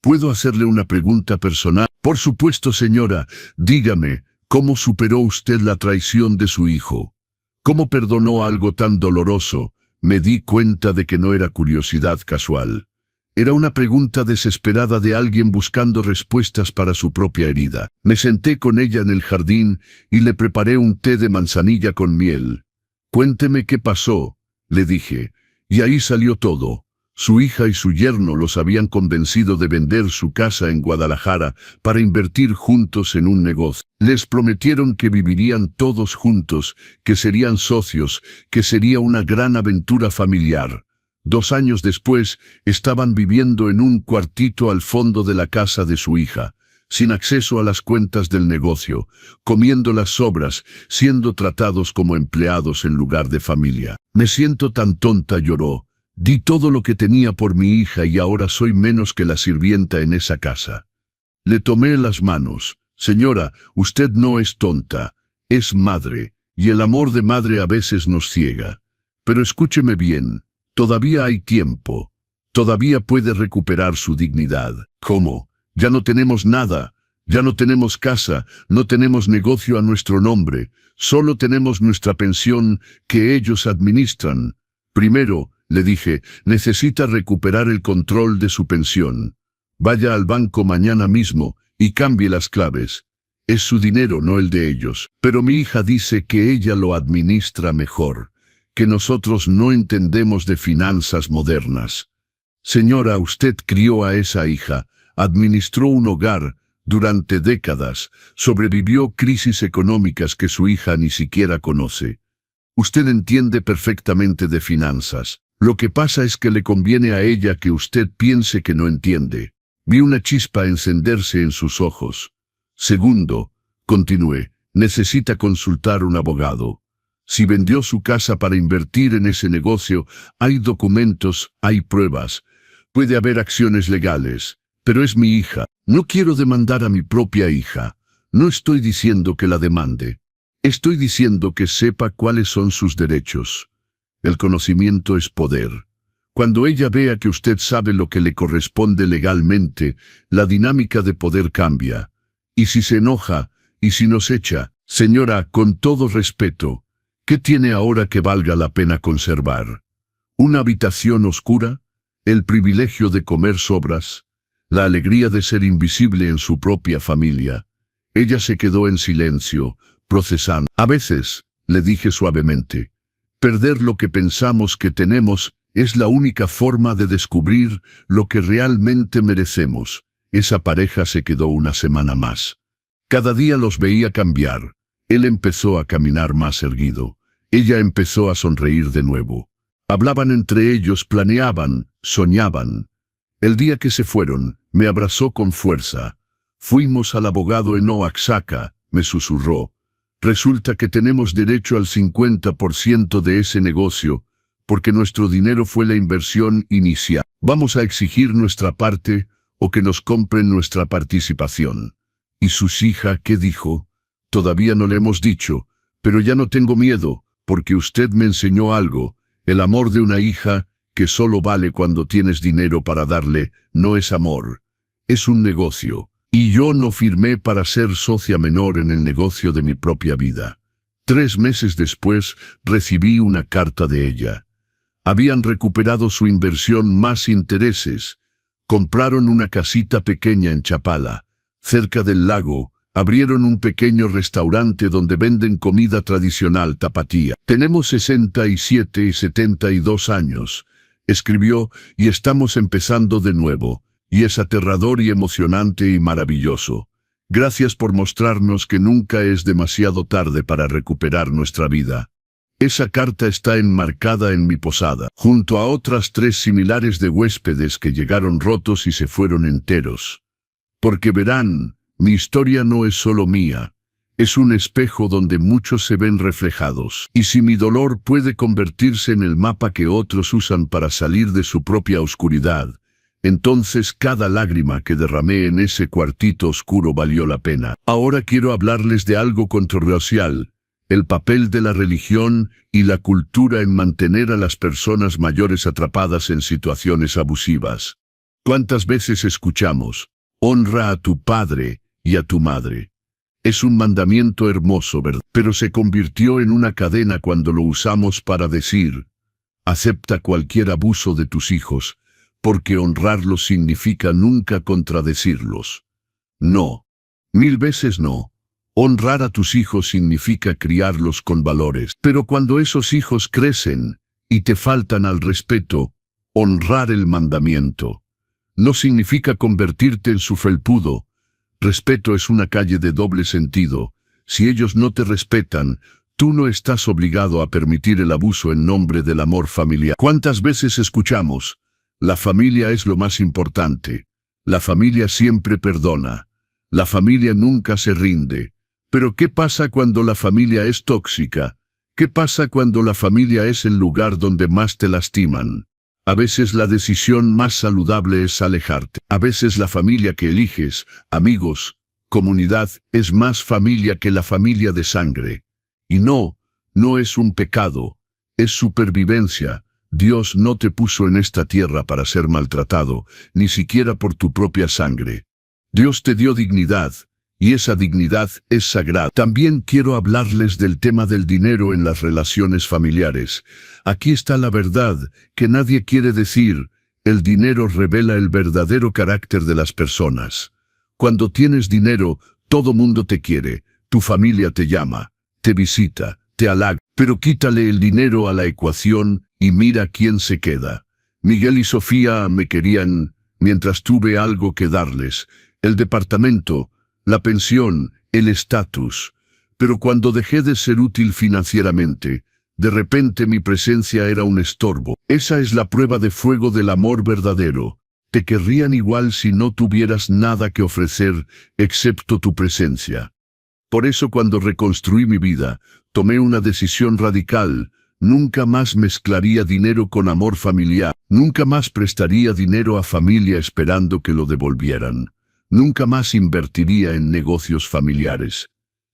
A: «¿puedo hacerle una pregunta personal?» «Por supuesto, señora. Dígame, ¿cómo superó usted la traición de su hijo? ¿Cómo perdonó algo tan doloroso?» Me di cuenta de que no era curiosidad casual. Era una pregunta desesperada de alguien buscando respuestas para su propia herida. Me senté con ella en el jardín y le preparé un té de manzanilla con miel. «Cuénteme qué pasó», le dije, y ahí salió todo. Su hija y su yerno los habían convencido de vender su casa en Guadalajara para invertir juntos en un negocio. Les prometieron que vivirían todos juntos, que serían socios, que sería una gran aventura familiar. 2 años después, estaban viviendo en un cuartito al fondo de la casa de su hija, sin acceso a las cuentas del negocio, comiendo las sobras, siendo tratados como empleados en lugar de familia. «Me siento tan tonta», lloró. «Di todo lo que tenía por mi hija y ahora soy menos que la sirvienta en esa casa». Le tomé las manos. «Señora, usted no es tonta, es madre, y el amor de madre a veces nos ciega. Pero escúcheme bien, todavía hay tiempo. Todavía puede recuperar su dignidad». «¿Cómo? Ya no tenemos nada, ya no tenemos casa, no tenemos negocio a nuestro nombre, solo tenemos nuestra pensión que ellos administran. Primero», le dije, «necesita recuperar el control de su pensión. Vaya al banco mañana mismo y cambie las claves. Es su dinero, no el de ellos. Pero mi hija dice que ella lo administra mejor, que nosotros no entendemos de finanzas modernas». «Señora, usted crió a esa hija, administró un hogar durante décadas, sobrevivió crisis económicas que su hija ni siquiera conoce. Usted entiende perfectamente de finanzas. Lo que pasa es que le conviene a ella que usted piense que no entiende». Vi una chispa encenderse en sus ojos. «Segundo», continué, «necesita consultar un abogado. Si vendió su casa para invertir en ese negocio, hay documentos, hay pruebas. Puede haber acciones legales. Pero es mi hija. No quiero demandar a mi propia hija. No estoy diciendo que la demande. Estoy diciendo que sepa cuáles son sus derechos. El conocimiento es poder. Cuando ella vea que usted sabe lo que le corresponde legalmente, la dinámica de poder cambia. Y si se enoja, y si nos echa, señora, con todo respeto, ¿qué tiene ahora que valga la pena conservar? ¿Una habitación oscura? ¿El privilegio de comer sobras? ¿La alegría de ser invisible en su propia familia?» Ella se quedó en silencio, procesando. «A veces», le dije suavemente, «perder lo que pensamos que tenemos es la única forma de descubrir lo que realmente merecemos». Esa pareja se quedó una semana más. Cada día los veía cambiar. Él empezó a caminar más erguido. Ella empezó a sonreír de nuevo. Hablaban entre ellos, planeaban, soñaban. El día que se fueron, me abrazó con fuerza. «Fuimos al abogado en Oaxaca», me susurró. «Resulta que tenemos derecho al 50% de ese negocio, porque nuestro dinero fue la inversión inicial. Vamos a exigir nuestra parte o que nos compren nuestra participación». «¿Y sus hija qué dijo?» «Todavía no le hemos dicho, pero ya no tengo miedo, porque usted me enseñó algo. El amor de una hija, que solo vale cuando tienes dinero para darle, no es amor. Es un negocio. Y yo no firmé para ser socia menor en el negocio de mi propia vida». 3 meses después, recibí una carta de ella. Habían recuperado su inversión más intereses. Compraron una casita pequeña en Chapala, cerca del lago. Abrieron un pequeño restaurante donde venden comida tradicional tapatía. «Tenemos 67 y 72 años», escribió, «y estamos empezando de nuevo. Y es aterrador y emocionante y maravilloso. Gracias por mostrarnos que nunca es demasiado tarde para recuperar nuestra vida». Esa carta está enmarcada en mi posada, junto a otras 3 similares de huéspedes que llegaron rotos y se fueron enteros. Porque verán, mi historia no es solo mía, Es un espejo donde muchos se ven reflejados. Y si mi dolor puede convertirse en el mapa que otros usan para salir de su propia oscuridad, entonces cada lágrima que derramé en ese cuartito oscuro valió la pena. Ahora quiero hablarles de algo controversial: el papel de la religión y la cultura en mantener a las personas mayores atrapadas en situaciones abusivas. ¿Cuántas veces escuchamos: honra a tu padre y a tu madre? Es un mandamiento hermoso, ¿verdad? Pero se convirtió en una cadena cuando lo usamos para decir: acepta cualquier abuso de tus hijos, porque honrarlos significa nunca contradecirlos. No. 1000 veces no. Honrar a tus hijos significa criarlos con valores. Pero cuando esos hijos crecen y te faltan al respeto, honrar el mandamiento no significa convertirte en su felpudo. Respeto es una calle de doble sentido. Si ellos no te respetan, tú no estás obligado a permitir el abuso en nombre del amor familiar. ¿Cuántas veces escuchamos: la familia es lo más importante, la familia siempre perdona, la familia nunca se rinde? Pero ¿qué pasa cuando la familia es tóxica? ¿Qué pasa cuando la familia es el lugar donde más te lastiman? A veces la decisión más saludable es alejarte. A veces la familia que eliges, amigos, comunidad, es más familia que la familia de sangre. Y no es un pecado, es supervivencia. Dios no te puso en esta tierra para ser maltratado, ni siquiera por tu propia sangre. Dios te dio dignidad, y esa dignidad es sagrada. También quiero hablarles del tema del dinero en las relaciones familiares. Aquí está la verdad que nadie quiere decir: el dinero revela el verdadero carácter de las personas. Cuando tienes dinero, todo mundo te quiere, tu familia te llama, te visita, te halaga. Pero quítale el dinero a la ecuación y mira quién se queda. Miguel y Sofía me querían mientras tuve algo que darles: el departamento, la pensión, el estatus. Pero cuando dejé de ser útil financieramente, de repente mi presencia era un estorbo. Esa es la prueba de fuego del amor verdadero. Te querrían igual si no tuvieras nada que ofrecer, excepto tu presencia. Por eso cuando reconstruí mi vida, tomé una decisión radical: nunca más mezclaría dinero con amor familiar. Nunca más prestaría dinero a familia esperando que lo devolvieran. Nunca más invertiría en negocios familiares.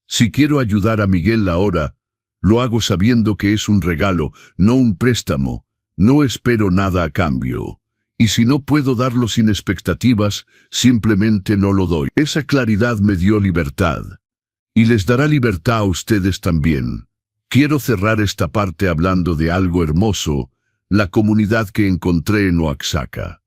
A: Si quiero ayudar a Miguel ahora, lo hago sabiendo que es un regalo, no un préstamo. No espero nada a cambio. Y si no puedo darlo sin expectativas, simplemente no lo doy. Esa claridad me dio libertad. Y les dará libertad a ustedes también. Quiero cerrar esta parte hablando de algo hermoso: la comunidad que encontré en Oaxaca.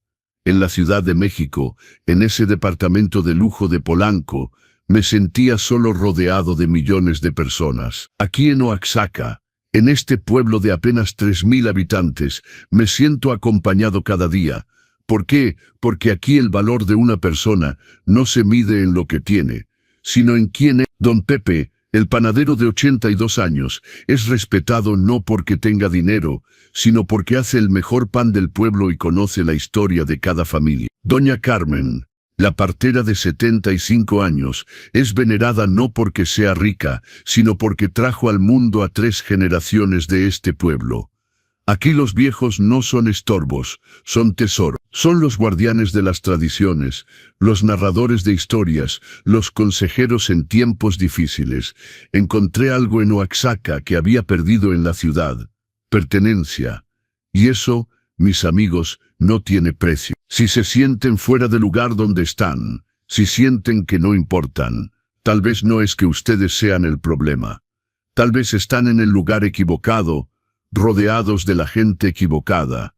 A: En la Ciudad de México, en ese departamento de lujo de Polanco, me sentía solo rodeado de millones de personas. Aquí en Oaxaca, en este pueblo de apenas 3000 habitantes, me siento acompañado cada día. ¿Por qué? Porque aquí el valor de una persona no se mide en lo que tiene, sino en quién es. Don Pepe, el panadero de 82 años, es respetado no porque tenga dinero, sino porque hace el mejor pan del pueblo y conoce la historia de cada familia. Doña Carmen, la partera de 75 años, es venerada no porque sea rica, sino porque trajo al mundo a 3 generaciones de este pueblo. Aquí los viejos no son estorbos, son tesoros. Son los guardianes de las tradiciones, los narradores de historias, los consejeros en tiempos difíciles. Encontré algo en Oaxaca que había perdido en la ciudad: pertenencia. Y eso, mis amigos, no tiene precio. Si se sienten fuera del lugar donde están, si sienten que no importan, tal vez no es que ustedes sean el problema. Tal vez están en el lugar equivocado, rodeados de la gente equivocada.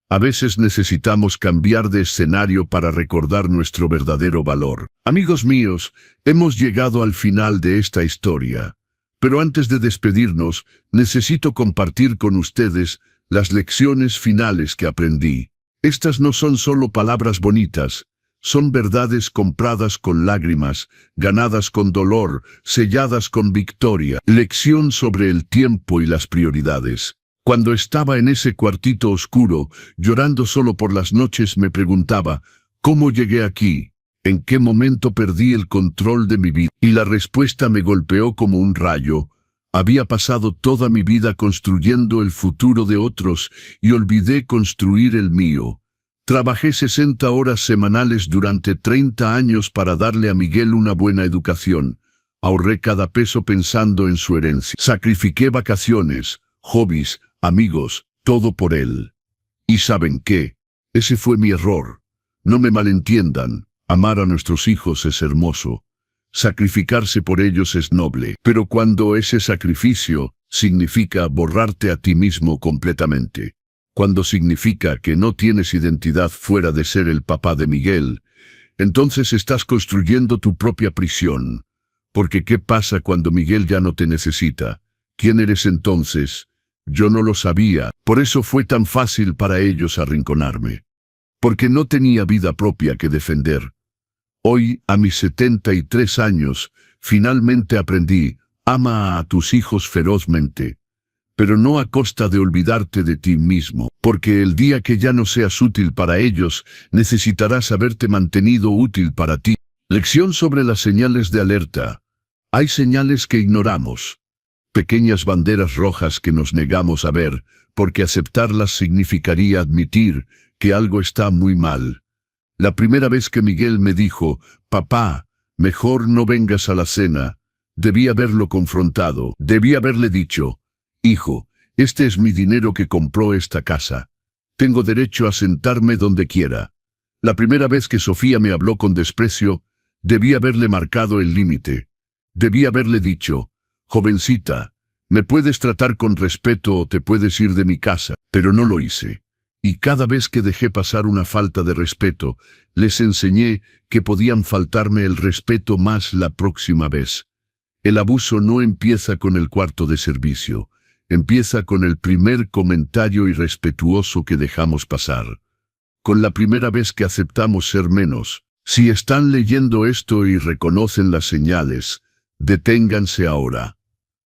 A: A veces necesitamos cambiar de escenario para recordar nuestro verdadero valor. Amigos míos, hemos llegado al final de esta historia. Pero antes de despedirnos, necesito compartir con ustedes las lecciones finales que aprendí. Estas no son solo palabras bonitas, son verdades compradas con lágrimas, ganadas con dolor, selladas con victoria. Lección sobre el tiempo y las prioridades. Cuando estaba en ese cuartito oscuro, llorando solo por las noches, me preguntaba: ¿cómo llegué aquí? ¿En qué momento perdí el control de mi vida? Y la respuesta me golpeó como un rayo. Había pasado toda mi vida construyendo el futuro de otros y olvidé construir el mío. Trabajé 60 horas semanales durante 30 años para darle a Miguel una buena educación. Ahorré cada peso pensando en su herencia. Sacrifiqué vacaciones, hobbies, amigos, todo por él. ¿Y saben qué? Ese fue mi error. No me malentiendan, amar a nuestros hijos es hermoso. Sacrificarse por ellos es noble, pero cuando ese sacrificio significa borrarte a ti mismo completamente, cuando significa que no tienes identidad fuera de ser el papá de Miguel, entonces estás construyendo tu propia prisión. Porque ¿qué pasa cuando Miguel ya no te necesita? ¿Quién eres entonces? Yo no lo sabía, por eso fue tan fácil para ellos arrinconarme. Porque no tenía vida propia que defender. Hoy, a mis 73 años, finalmente aprendí, ama a tus hijos ferozmente, pero no a costa de olvidarte de ti mismo, porque el día que ya no seas útil para ellos, necesitarás haberte mantenido útil para ti. Lección sobre las señales de alerta. Hay señales que ignoramos. Pequeñas banderas rojas que nos negamos a ver, porque aceptarlas significaría admitir que algo está muy mal. La primera vez que Miguel me dijo, papá, mejor no vengas a la cena, debí haberlo confrontado, debí haberle dicho, hijo, este es mi dinero que compró esta casa. Tengo derecho a sentarme donde quiera. La primera vez que Sofía me habló con desprecio, debí haberle marcado el límite. Debí haberle dicho, jovencita, me puedes tratar con respeto o te puedes ir de mi casa, pero no lo hice. Y cada vez que dejé pasar una falta de respeto, les enseñé que podían faltarme el respeto más la próxima vez. El abuso no empieza con el cuarto de servicio, empieza con el primer comentario irrespetuoso que dejamos pasar. Con la primera vez que aceptamos ser menos. Si están leyendo esto y reconocen las señales, deténganse ahora.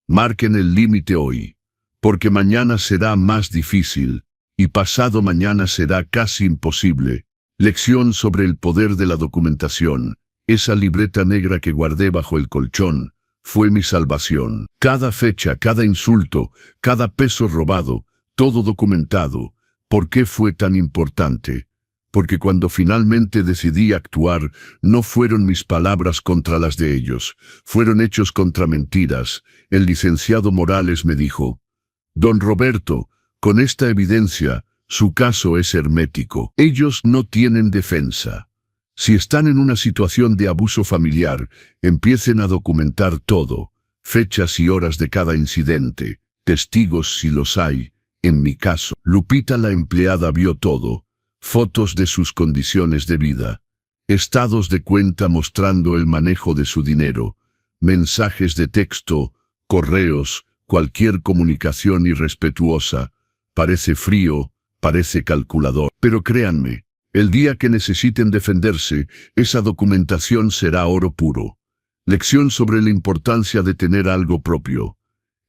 A: Marquen el límite hoy, porque mañana será más difícil. Y pasado mañana será casi imposible. Lección sobre el poder de la documentación. Esa libreta negra que guardé bajo el colchón fue mi salvación. Cada fecha, cada insulto, cada peso robado, todo documentado. ¿Por qué fue tan importante? Porque cuando finalmente decidí actuar, no fueron mis palabras contra las de ellos, fueron hechos contra mentiras. El licenciado Morales me dijo, Don Roberto, con esta evidencia, su caso es hermético. Ellos no tienen defensa. Si están en una situación de abuso familiar, empiecen a documentar todo, fechas y horas de cada incidente, testigos si los hay. En mi caso, Lupita la empleada vio todo, fotos de sus condiciones de vida, estados de cuenta mostrando el manejo de su dinero, mensajes de texto, correos, cualquier comunicación irrespetuosa. Parece frío, parece calculador, pero créanme, el día que necesiten defenderse, esa documentación será oro puro. Lección sobre la importancia de tener algo propio.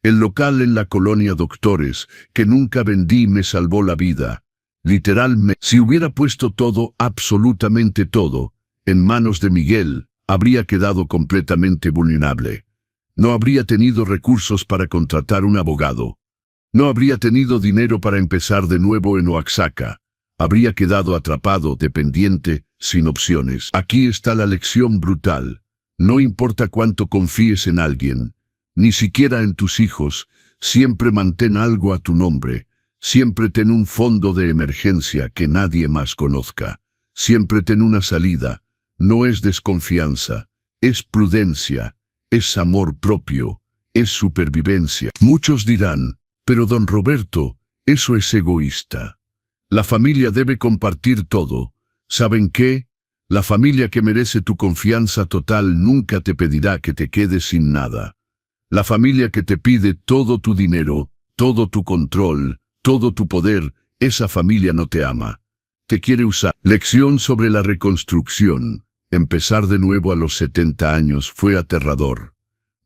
A: El local en la colonia Doctores, que nunca vendí, me salvó la vida. Literalmente, si hubiera puesto todo, absolutamente todo, en manos de Miguel, habría quedado completamente vulnerable. No habría tenido recursos para contratar un abogado. No habría tenido dinero para empezar de nuevo en Oaxaca. Habría quedado atrapado, dependiente, sin opciones. Aquí está la lección brutal. No importa cuánto confíes en alguien, ni siquiera en tus hijos, siempre mantén algo a tu nombre. Siempre ten un fondo de emergencia que nadie más conozca. Siempre ten una salida. No es desconfianza, es prudencia, es amor propio, es supervivencia. Muchos dirán, pero don Roberto, eso es egoísta. La familia debe compartir todo. ¿Saben qué? La familia que merece tu confianza total nunca te pedirá que te quedes sin nada. La familia que te pide todo tu dinero, todo tu control, todo tu poder, esa familia no te ama. Te quiere usar. Lección sobre la reconstrucción. Empezar de nuevo a los 70 años fue aterrador.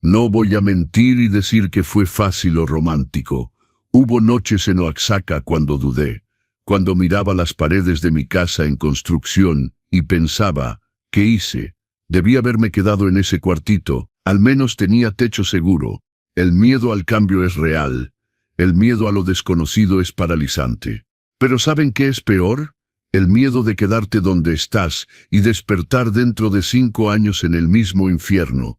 A: No voy a mentir y decir que fue fácil o romántico. Hubo noches en Oaxaca cuando dudé, cuando miraba las paredes de mi casa en construcción y pensaba, ¿Qué hice? Debí haberme quedado en ese cuartito, al menos tenía techo seguro. El miedo al cambio es real. El miedo a lo desconocido es paralizante. Pero ¿saben qué es peor? El miedo de quedarte donde estás y despertar dentro de 5 años en el mismo infierno.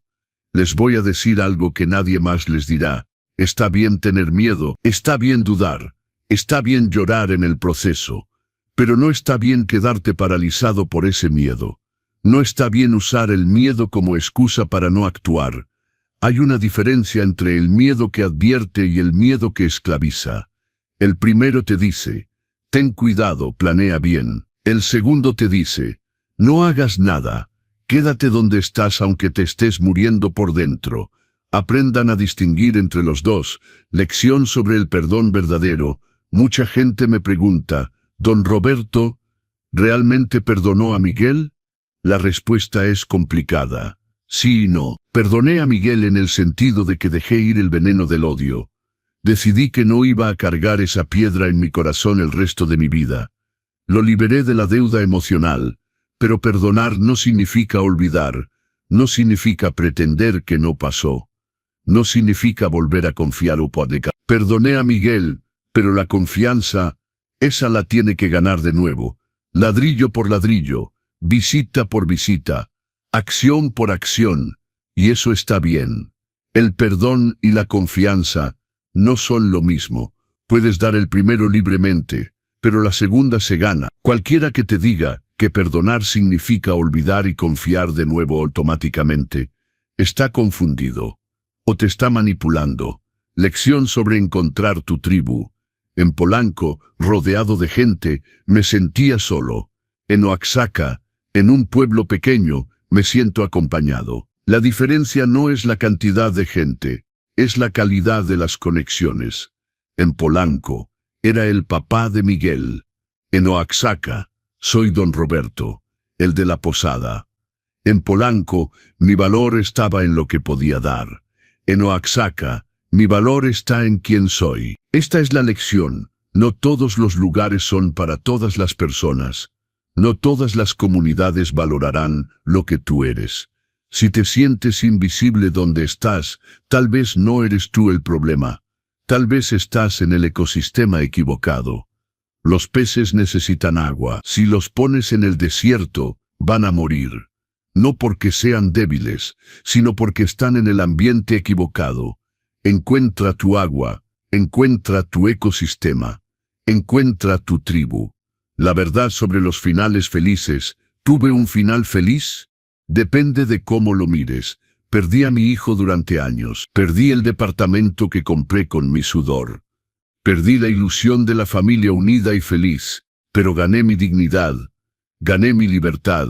A: Les voy a decir algo que nadie más les dirá. Está bien tener miedo, está bien dudar, está bien llorar en el proceso. Pero no está bien quedarte paralizado por ese miedo. No está bien usar el miedo como excusa para no actuar. Hay una diferencia entre el miedo que advierte y el miedo que esclaviza. El primero te dice, ten cuidado, planea bien. El segundo te dice, no hagas nada, quédate donde estás aunque te estés muriendo por dentro. Aprendan a distinguir entre los dos. Lección sobre el perdón verdadero. Mucha gente me pregunta, Don Roberto, ¿realmente perdonó a Miguel? La respuesta es complicada. Sí y no. Perdoné a Miguel en el sentido de que dejé ir el veneno del odio. Decidí que no iba a cargar esa piedra en mi corazón el resto de mi vida. Lo liberé de la deuda emocional, pero perdonar no significa olvidar, no significa pretender que no pasó. No significa volver a confiar o poder. Perdoné a Miguel, pero la confianza, esa la tiene que ganar de nuevo. Ladrillo por ladrillo, visita por visita, acción por acción, y eso está bien. El perdón y la confianza no son lo mismo. Puedes dar el primero libremente, pero la segunda se gana. Cualquiera que te diga que perdonar significa olvidar y confiar de nuevo automáticamente, está confundido. O te está manipulando. Lección sobre encontrar tu tribu. En Polanco, rodeado de gente, me sentía solo. En Oaxaca, en un pueblo pequeño, me siento acompañado. La diferencia no es la cantidad de gente, es la calidad de las conexiones. En Polanco, era el papá de Miguel. En Oaxaca, soy Don Roberto, el de la posada. En Polanco, mi valor estaba en lo que podía dar. En Oaxaca, mi valor está en quién soy. Esta es la lección. No todos los lugares son para todas las personas. No todas las comunidades valorarán lo que tú eres. Si te sientes invisible donde estás, tal vez no eres tú el problema. Tal vez estás en el ecosistema equivocado. Los peces necesitan agua. Si los pones en el desierto, van a morir. No porque sean débiles, sino porque están en el ambiente equivocado. Encuentra tu agua, encuentra tu ecosistema, encuentra tu tribu. La verdad sobre los finales felices. ¿Tuve un final feliz? Depende de cómo lo mires. Perdí a mi hijo durante años. Perdí el departamento que compré con mi sudor. Perdí la ilusión de la familia unida y feliz. Pero gané mi dignidad. Gané mi libertad.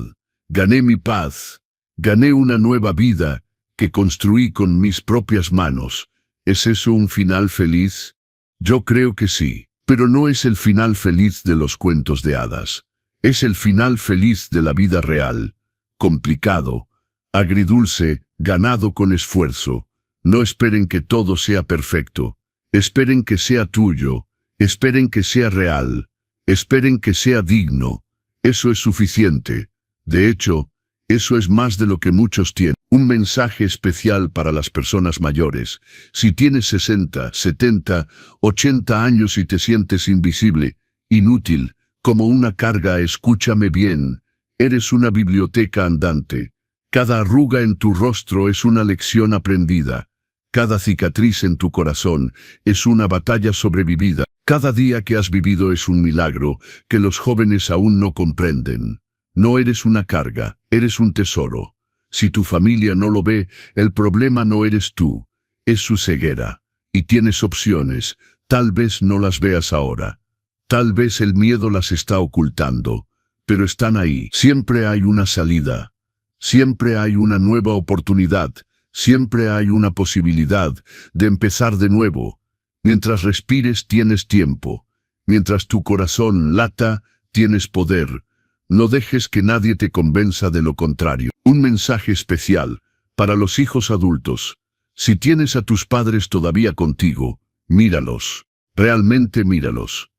A: Gané mi paz. Gané una nueva vida que construí con mis propias manos. ¿Es eso un final feliz? Yo creo que sí. Pero no es el final feliz de los cuentos de hadas. Es el final feliz de la vida real. Complicado, agridulce, ganado con esfuerzo. No esperen que todo sea perfecto. Esperen que sea tuyo. Esperen que sea real. Esperen que sea digno. Eso es suficiente. De hecho, eso es más de lo que muchos tienen. Un mensaje especial para las personas mayores. Si tienes 60, 70, 80 años y te sientes invisible, inútil, como una carga, escúchame bien. Eres una biblioteca andante. Cada arruga en tu rostro es una lección aprendida. Cada cicatriz en tu corazón es una batalla sobrevivida. Cada día que has vivido es un milagro que los jóvenes aún no comprenden. No eres una carga, eres un tesoro. Si tu familia no lo ve, el problema no eres tú, es su ceguera. Y tienes opciones, tal vez no las veas ahora. Tal vez el miedo las está ocultando, pero están ahí. Siempre hay una salida. Siempre hay una nueva oportunidad. Siempre hay una posibilidad de empezar de nuevo. Mientras respires tienes tiempo. Mientras tu corazón lata, tienes poder. No dejes que nadie te convenza de lo contrario. Un mensaje especial para los hijos adultos. Si tienes a tus padres todavía contigo, míralos. Realmente míralos.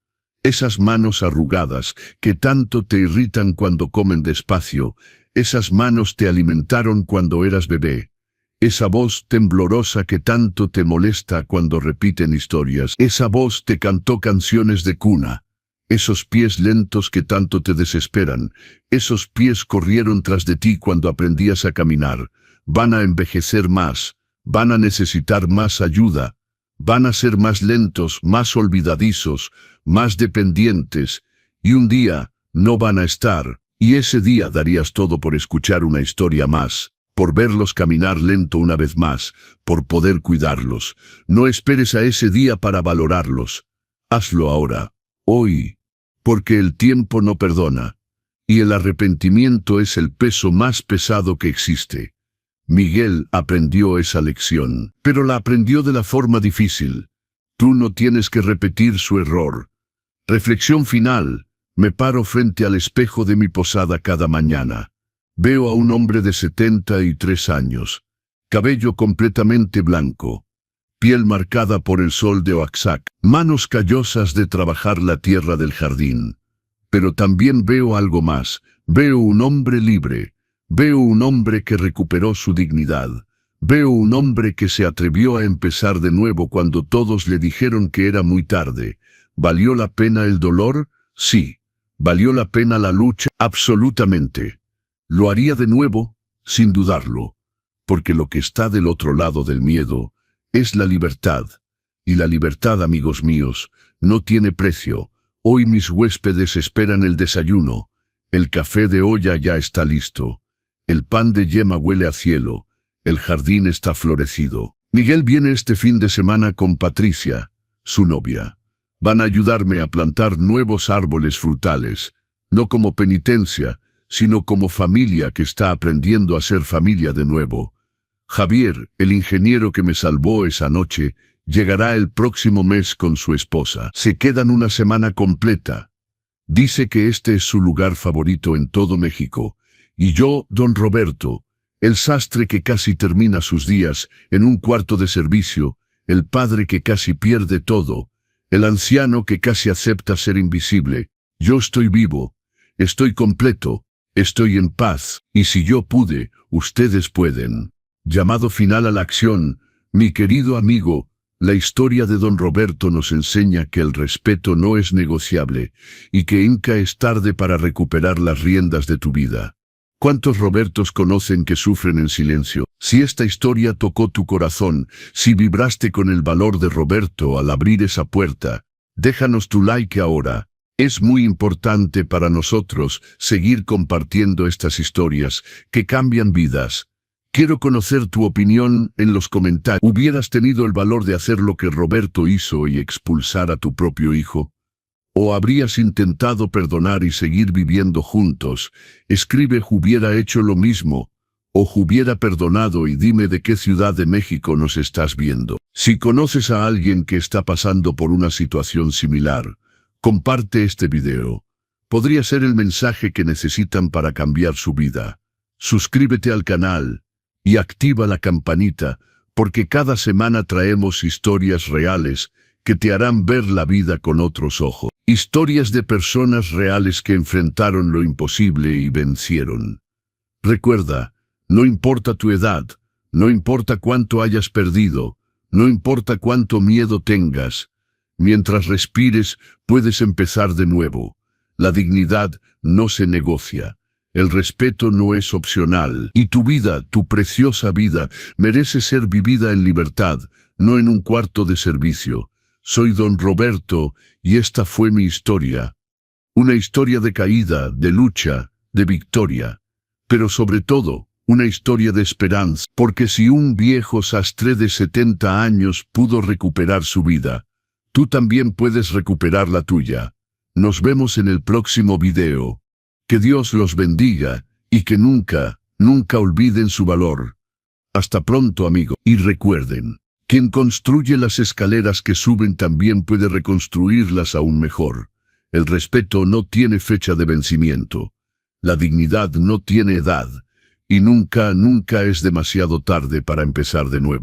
A: Esas manos arrugadas que tanto te irritan cuando comen despacio, Esas manos te alimentaron cuando eras bebé. Esa voz temblorosa que tanto te molesta cuando repiten historias. Esa voz te cantó canciones de cuna. Esos pies lentos que tanto te desesperan. Esos pies corrieron tras de ti cuando aprendías a caminar. Van a envejecer más. Van a necesitar más ayuda. Van a ser más lentos, más olvidadizos, más dependientes. Y un día no van a estar. Y ese día darías todo por escuchar una historia más, por verlos caminar lento una vez más, por poder cuidarlos. No esperes a ese día para valorarlos. Hazlo ahora, hoy, porque el tiempo no perdona, y el arrepentimiento es el peso más pesado que existe. Miguel aprendió esa lección, pero la aprendió de la forma difícil. Tú no tienes que repetir su error. Reflexión final. Me paro frente al espejo de mi posada cada mañana. Veo a un hombre de 73 años, cabello completamente blanco, piel marcada por el sol de Oaxaca, manos callosas de trabajar la tierra del jardín. Pero también veo algo más, veo un hombre libre, veo un hombre que recuperó su dignidad, veo un hombre que se atrevió a empezar de nuevo cuando todos le dijeron que era muy tarde. ¿Valió la pena el dolor? Sí. ¿Valió la pena la lucha? Absolutamente. Lo haría de nuevo, sin dudarlo, porque lo que está del otro lado del miedo es la libertad. Y la libertad, amigos míos, no tiene precio. Hoy mis huéspedes esperan el desayuno. El café de olla ya está listo. El pan de yema huele a cielo. El jardín está florecido. Miguel viene este fin de semana con Patricia, su novia. Van a ayudarme a plantar nuevos árboles frutales, no como penitencia, sino como familia que está aprendiendo a ser familia de nuevo. Javier, el ingeniero que me salvó esa noche, llegará el próximo mes con su esposa. Se quedan una semana completa. Dice que este es su lugar favorito en todo México. Y yo, don Roberto, el sastre que casi termina sus días en un cuarto de servicio, el padre que casi pierde todo, el anciano que casi acepta ser invisible. Yo estoy vivo, estoy completo, estoy en paz, y si yo pude, ustedes pueden. Llamado final a la acción, mi querido amigo, la historia de don Roberto nos enseña que el respeto no es negociable, y que nunca es tarde para recuperar las riendas de tu vida. ¿Cuántos Robertos conocen que sufren en silencio? Si esta historia tocó tu corazón, si vibraste con el valor de Roberto al abrir esa puerta, déjanos tu like ahora. Es muy importante para nosotros seguir compartiendo estas historias que cambian vidas. Quiero conocer tu opinión en los comentarios. ¿Hubieras tenido el valor de hacer lo que Roberto hizo y expulsar a tu propio hijo? ¿O habrías intentado perdonar y seguir viviendo juntos? Escribe «hubiera hecho lo mismo» o «hubiera perdonado» y dime de qué ciudad de México nos estás viendo. Si conoces a alguien que está pasando por una situación similar, comparte este video. Podría ser el mensaje que necesitan para cambiar su vida. Suscríbete al canal y activa la campanita, porque cada semana traemos historias reales que te harán ver la vida con otros ojos. Historias de personas reales que enfrentaron lo imposible y vencieron. Recuerda, no importa tu edad, no importa cuánto hayas perdido, no importa cuánto miedo tengas, mientras respires puedes empezar de nuevo. La dignidad no se negocia. El respeto no es opcional. Y tu vida, tu preciosa vida, merece ser vivida en libertad, no en un cuarto de servicio. Soy don Roberto y esta fue mi historia. Una historia de caída, de lucha, de victoria. Pero sobre todo, una historia de esperanza. Porque si un viejo sastre de 70 años pudo recuperar su vida, tú también puedes recuperar la tuya. Nos vemos en el próximo video. Que Dios los bendiga y que nunca, nunca olviden su valor. Hasta pronto, amigo. Y recuerden, quien construye las escaleras que suben también puede reconstruirlas aún mejor. El respeto no tiene fecha de vencimiento. La dignidad no tiene edad. Y nunca, nunca es demasiado tarde para empezar de nuevo.